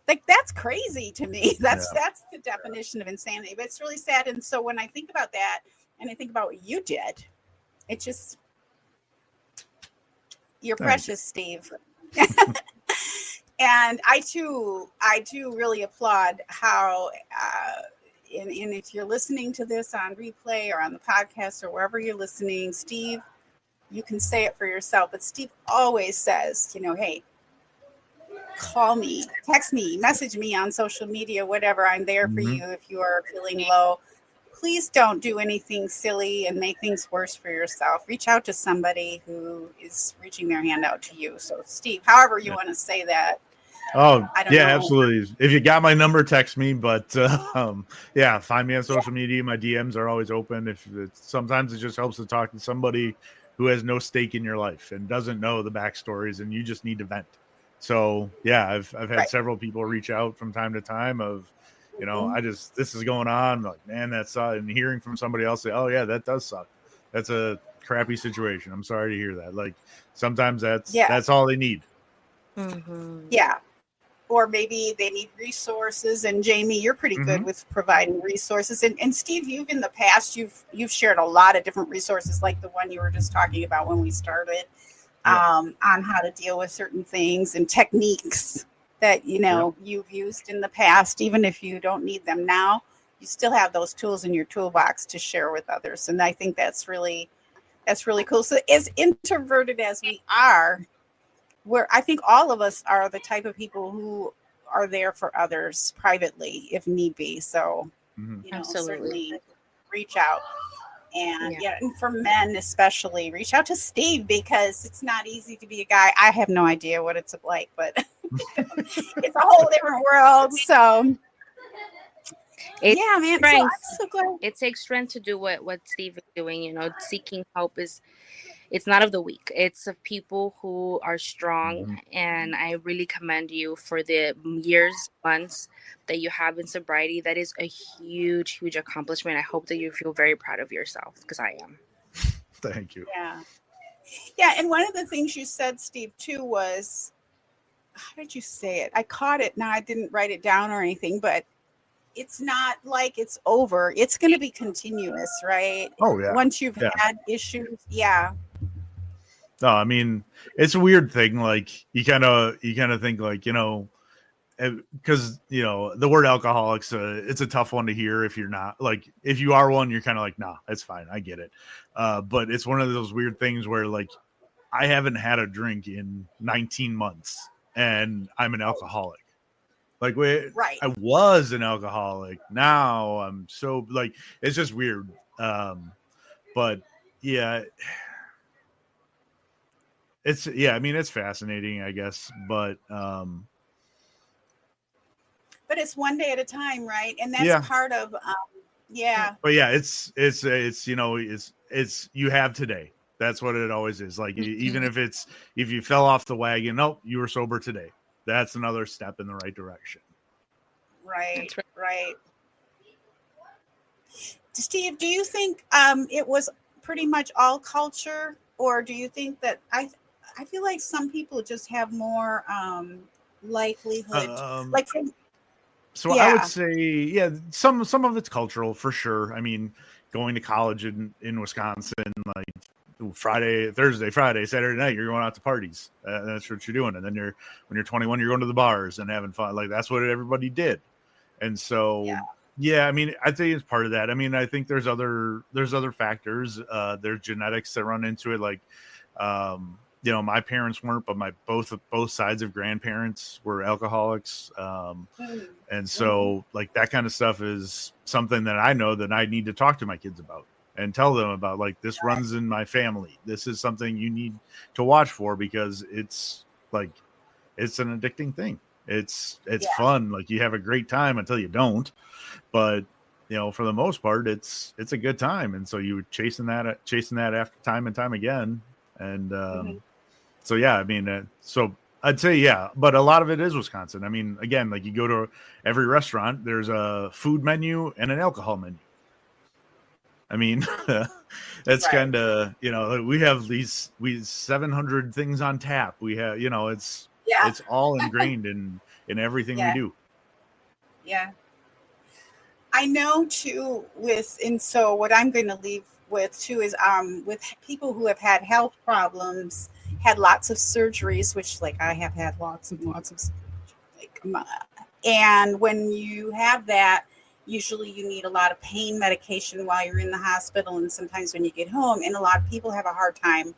Like, that's crazy to me. That's the definition of insanity. But it's really sad. And so when I think about that and I think about what you did, it just, you're precious, Steve. And I do really applaud how, and if you're listening to this on replay or on the podcast or wherever you're listening, Steve, you can say it for yourself, but Steve always says, hey, call me, text me, message me on social media, whatever. I'm there for you if you are feeling low. Please don't do anything silly and make things worse for yourself. Reach out to somebody who is reaching their hand out to you. So, Steve, however you want to say that. Oh, yeah, know. Absolutely. If you got my number, text me. But find me on social media. My DMs are always open. Sometimes it just helps to talk to somebody who has no stake in your life and doesn't know the backstories, and you just need to vent. So, I've had several people reach out from time to time of, this is going on. I'm like, man, that sucks. And hearing from somebody else say, oh, yeah, that does suck. That's a crappy situation. I'm sorry to hear that. Like, sometimes that's all they need. Mm-hmm. Yeah. Or maybe they need resources. And Jamie, you're pretty good with providing resources. And Steve, you've in the past, you've shared a lot of different resources, like the one you were just talking about when we started, on how to deal with certain things and techniques that, you've used in the past. Even if you don't need them now, you still have those tools in your toolbox to share with others. And I think that's really cool. So as introverted as we are, I think all of us are the type of people who are there for others privately if need be. So, certainly reach out. And and for men especially, reach out to Steve, because it's not easy to be a guy. I have no idea what it's like, but it's a whole different world. So, man. So I'm so glad. It takes strength to do what Steve is doing. Seeking help it's not of the weak. It's of people who are strong. And I really commend you for the months that you have in sobriety. That is a huge, huge accomplishment. I hope that you feel very proud of yourself, because I am. Thank you. Yeah. And one of the things you said, Steve, too, was, how did you say it? I caught it. Now, I didn't write it down or anything, but it's not like it's over. It's going to be continuous, right? Oh, yeah. Once you've had issues. Yeah. No, I mean, it's a weird thing. Like, you kind of think, like, because, the word alcoholics, it's a tough one to hear if you're not, like, if you are one, you're kind of like, nah, it's fine. I get it. But it's one of those weird things where, like, I haven't had a drink in 19 months and I'm an alcoholic. Like, I was an alcoholic. Now I'm so, like, it's just weird. But yeah, it's fascinating, I guess. But it's one day at a time, right? And that's part of, But it's you have today. That's what it always is. Like, even if you fell off the wagon, nope, you were sober today. That's another step in the right direction. Right. Steve, do you think it was pretty much all culture, or do you think that I feel like some people just have more likelihood, like from. So I would say, some of it's cultural for sure. I mean, going to college in Wisconsin, like Thursday, Friday, Saturday night, you're going out to parties. That's what you're doing. And then when you're 21, you're going to the bars and having fun. Like, that's what everybody did. And so, I mean, I think it's part of that. I mean, I think there's other factors. There's genetics that run into it. Like, my parents weren't, but both sides of grandparents were alcoholics. And so, like, that kind of stuff is something that I know that I need to talk to my kids about and tell them about. Like, this runs in my family. This is something you need to watch for, because it's an addicting thing. It's fun. Like, you have a great time until you don't, but for the most part, it's a good time. And so you were chasing that after time and time again. And, so, I mean, so I'd say, yeah, but a lot of it is Wisconsin. I mean, again, like you go to every restaurant, there's a food menu and an alcohol menu. I mean, that's Right. kind of, we have these 700 things on tap. We have, it's Yeah. all ingrained in everything we Yeah. do. Yeah. I know too and so what I'm going to leave with too is with people who have had health problems, had lots of surgeries, which like I have had lots and lots of like and when you have that, usually you need a lot of pain medication while you're in the hospital and sometimes when you get home, and a lot of people have a hard time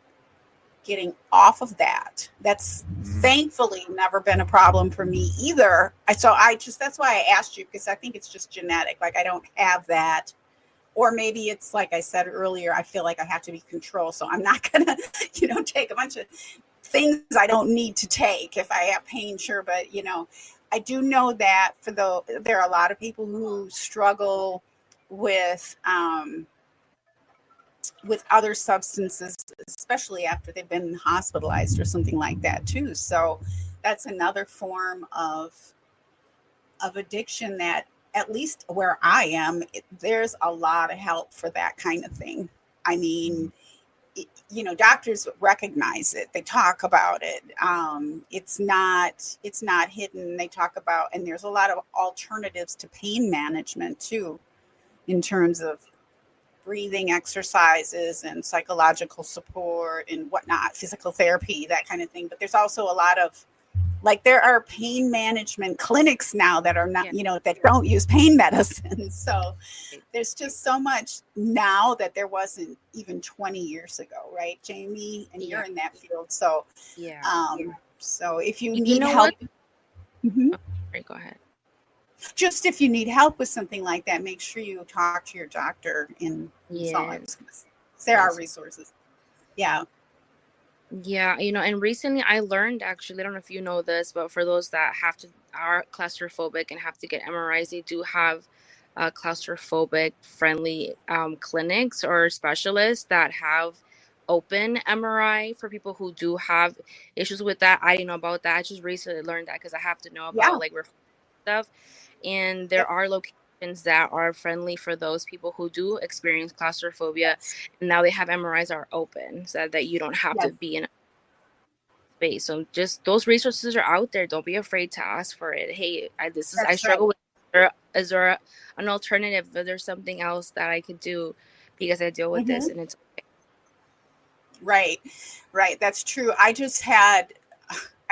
getting off of that. That's thankfully never been a problem for me either. That's why I asked you, because I think it's just genetic. Like I don't have that. Or maybe it's like I said earlier, I feel like I have to be controlled. So I'm not gonna, take a bunch of things I don't need to take if I have pain, sure. But I do know that there are a lot of people who struggle with other substances, especially after they've been hospitalized or something like that too. So that's another form of addiction that, at least where I am, there's a lot of help for that kind of thing. I mean, doctors recognize it. They talk about it. It's not hidden. They talk about, and there's a lot of alternatives to pain management too, in terms of breathing exercises and psychological support and whatnot, physical therapy, that kind of thing. But there's also a lot of, like, there are pain management clinics now that are not, that don't use pain medicine. So there's just so much now that there wasn't even 20 years ago, right, Jamie? And you're in that field. So, so if you need help. Right, go ahead. Just if you need help with something like that, make sure you talk to your doctor. And there are resources. Yeah. Yeah, and recently I learned, actually, I don't know if you know this, but for those that are claustrophobic and have to get MRIs, they do have claustrophobic friendly clinics or specialists that have open MRI for people who do have issues with that. I didn't know about that. I just recently learned that because I have to know about like stuff. And there are locations that are friendly for those people who do experience claustrophobia. And now they have MRIs are open so that you don't have to be in a space. So just those resources are out there. Don't be afraid to ask for it. Hey, I struggle with it. Is there an alternative? Is there something else that I could do because I deal with this and it's okay? Right. That's true. I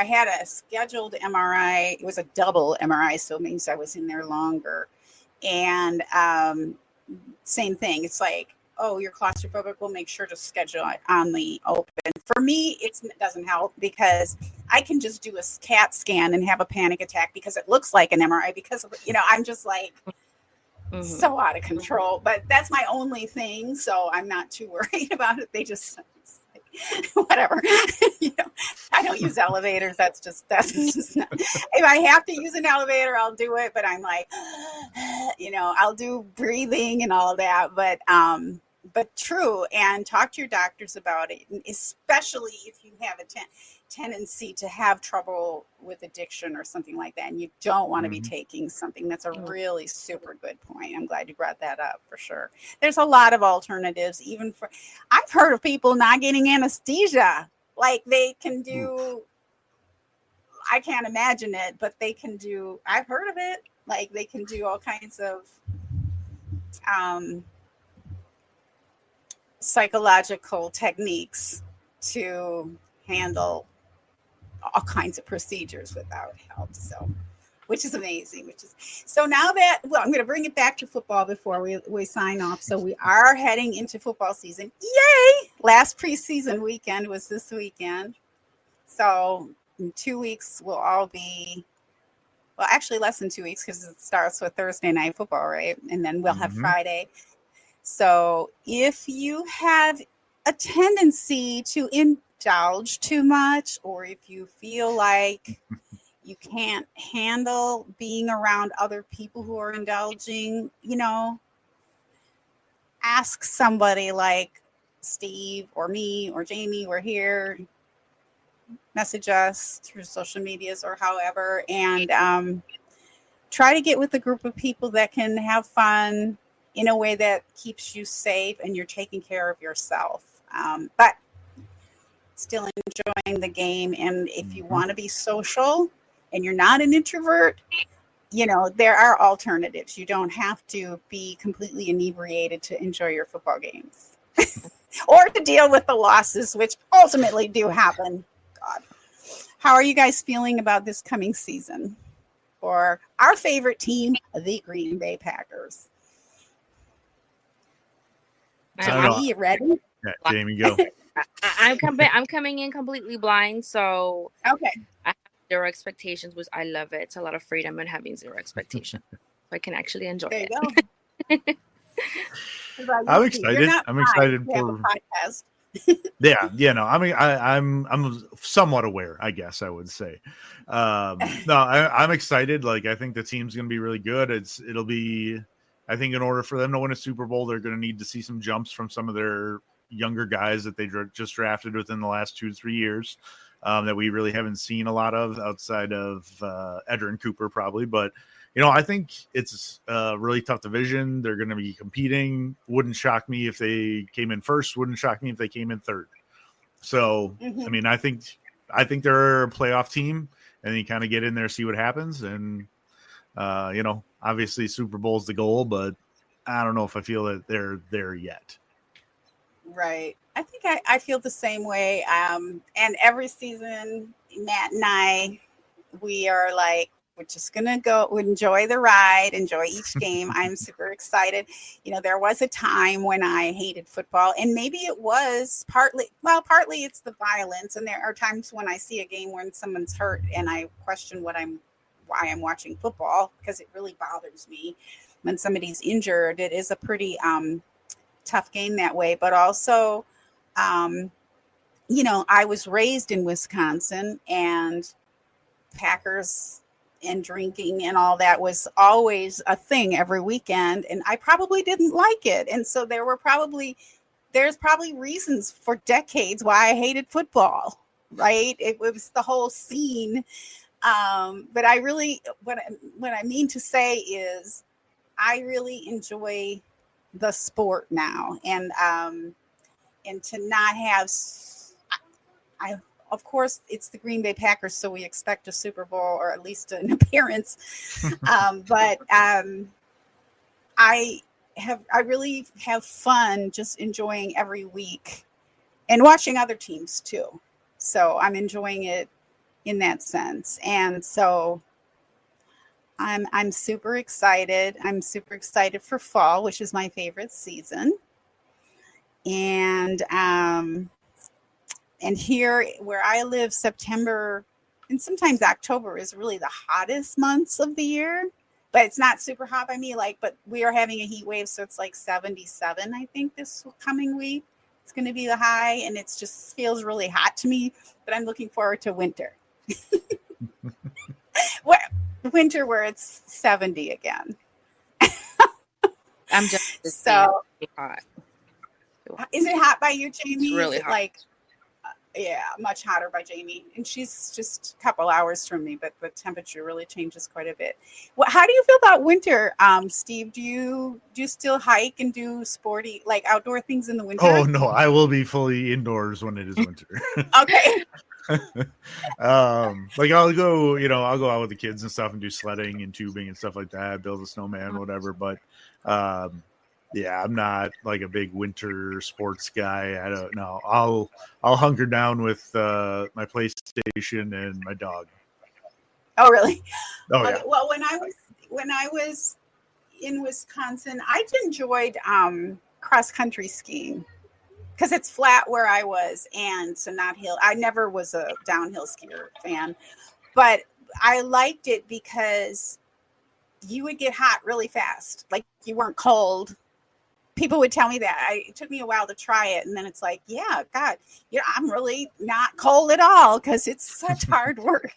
had a scheduled MRI. It was a double MRI, so it means I was in there longer. And same thing. It's like, oh, you're claustrophobic. We'll make sure to schedule it on the open. For me, it doesn't help because I can just do a CAT scan and have a panic attack because it looks like an MRI because, I'm just like so out of control. But that's my only thing. So I'm not too worried about it. They just... whatever. I don't use elevators. That's just not, if I have to use an elevator, I'll do it. But I'm like, I'll do breathing and all that. But true. And talk to your doctors about it, especially if you have a tendency to have trouble with addiction or something like that. And you don't want to be taking something. That's a really super good point. I'm glad you brought that up for sure. There's a lot of alternatives, I've heard of people not getting anesthesia. Like they can do, I can't imagine it, but they can do, I've heard of it. Like they can do all kinds of, psychological techniques to handle all kinds of procedures without help. So, which is amazing. So now that, I'm going to bring it back to football before we sign off. So we are heading into football season. Yay! Last preseason weekend was this weekend. So in 2 weeks we'll all be, well, actually less than 2 weeks because it starts with Thursday night football, right? And then we'll have Friday. So if you have a tendency to indulge too much, or if you feel like you can't handle being around other people who are indulging, ask somebody like Steve or me or Jamie. We're here. message us through social medias or however, and try to get with a group of people that can have fun in a way that keeps you safe and you're taking care of yourself. But still enjoying the game. And if you want to be social and you're not an introvert, you know, there are alternatives. You don't have to be completely inebriated to enjoy your football games or to deal with the losses, which ultimately do happen. God. How are you guys feeling about this coming season for our favorite team, the Green Bay Packers? Jamie, you ready? Yeah, Jamie, go. I'm coming in completely blind, so okay. I have zero expectations, which I love it. It's a lot of freedom and having zero expectations. So I can actually enjoy there it. You go. I'm excited. I'm excited for podcast. no, I mean, I'm somewhat aware, I guess I would say. No, I'm excited. Like, I think the team's going to be really good. It'll be, I think in order for them to win a Super Bowl, they're going to need to see some jumps from some of their younger guys that they just drafted within the last 2 to 3 years that we really haven't seen a lot of outside of Edgerrin Cooper probably. But, you know, I think it's a really tough division. They're going to be competing. Wouldn't shock me if they came in first. Wouldn't shock me if they came in third. So, I mean, I think they're a playoff team, and you kind of get in there, see what happens. And, you know, obviously Super Bowl's the goal, but I don't know if I feel that they're there yet. Right. I think I feel the same way. And every season, Matt and I, we are like, we're just going to go enjoy the ride, enjoy each game. I'm super excited. You know, there was a time when I hated football, and maybe it was partly it's the violence. And there are times when I see a game when someone's hurt and I question why I'm watching football, because it really bothers me when somebody's injured. It is a pretty tough game that way. But also, you know, I was raised in Wisconsin, and Packers and drinking and all that was always a thing every weekend, and I probably didn't like it. And so there's probably reasons for decades why I hated football, right? It was the whole scene. But I really, what I mean to say is I really enjoy the sport now, and to not have, I of course it's the Green Bay Packers, so we expect a Super Bowl or at least an appearance. But I really have fun just enjoying every week and watching other teams too. So I'm enjoying it in that sense, and so I'm super excited. I'm super excited for fall, which is my favorite season. And here where I live, September and sometimes October is really the hottest months of the year. But it's not super hot by me, but we are having a heat wave, so it's like 77, I think, this coming week. It's going to be the high, and it just feels really hot to me. But I'm looking forward to winter. Winter where it's 70 again. I'm just so hot. Is it hot by you, Jamie? It's really hot. Yeah, much hotter by Jamie, and she's just a couple hours from me, but the temperature really changes quite a bit. How do you feel about winter, Steve? Do you still hike and do sporty, outdoor things in the winter? Oh no, I will be fully indoors when it is winter. Okay. I'll go out with the kids and stuff and do sledding and tubing and stuff like that, build a snowman, whatever. But yeah, I'm not like a big winter sports guy. I don't know. I'll hunker down with my PlayStation and my dog. Oh, really? Oh, yeah. Well, when I was in Wisconsin, I enjoyed cross country skiing because it's flat where I was, and so not hill. I never was a downhill skier fan, but I liked it because you would get hot really fast. Like, you weren't cold. People would tell me that. It took me a while to try it, and then it's like, yeah, God, I'm really not cold at all because it's such hard work.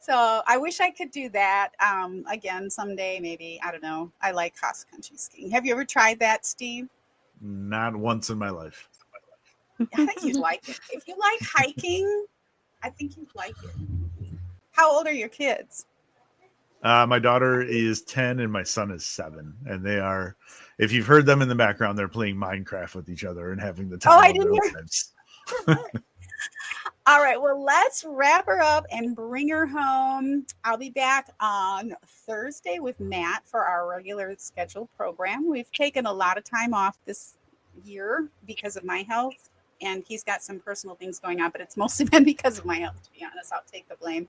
So I wish I could do that again someday, maybe. I don't know. I like cross country skiing. Have you ever tried that, Steve? Not once in my life. I think you'd like it. If you like hiking, I think you'd like it. How old are your kids? My daughter is 10 and my son is 7. And they are, if you've heard them in the background, they're playing Minecraft with each other and having the time of their lives. All right. Well, let's wrap her up and bring her home. I'll be back on Thursday with Matt for our regular scheduled program. We've taken a lot of time off this year because of my health, and he's got some personal things going on, but it's mostly been because of my health, to be honest. I'll take the blame.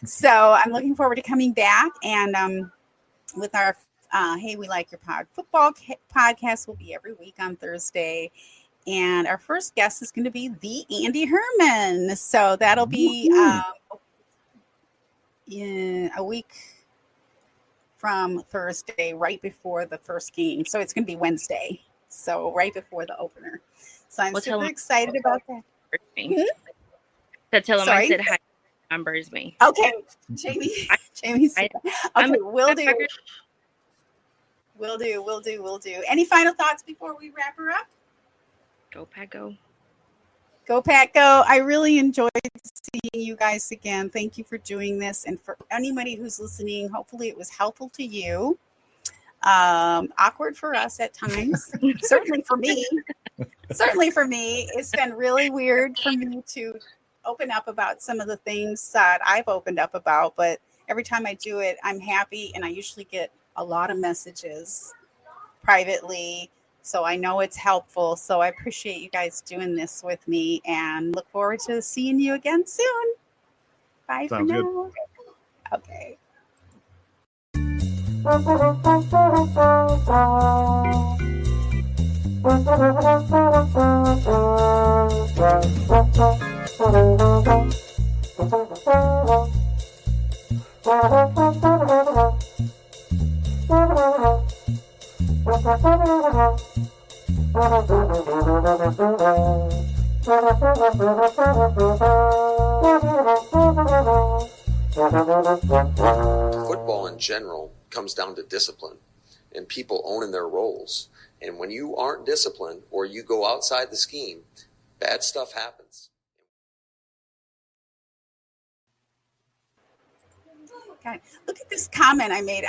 So I'm looking forward to coming back, and with our Hey, We Like Your Football podcast will be every week on Thursday. And our first guest is going to be the Andy Herman. So that'll be in a week from Thursday, right before the first game. So it's going to be Wednesday. So right before the opener. So I'm super excited about that. So tell him I said hi. Numbers me. Okay, Jamie. Okay, we'll do. Any final thoughts before we wrap her up? Go Pack Go. Go Pack Go. I really enjoyed seeing you guys again. Thank you for doing this. And for anybody who's listening, hopefully it was helpful to you. Awkward for us at times. Certainly for me. It's been really weird for me to open up about some of the things that I've opened up about. But every time I do it, I'm happy. And I usually get a lot of messages privately. So I know it's helpful. So I appreciate you guys doing this with me and look forward to seeing you again soon. Bye for now. Good. Okay. Football in general comes down to discipline and people owning their roles. And when you aren't disciplined or you go outside the scheme, bad stuff happens. Okay. Look at this comment I made.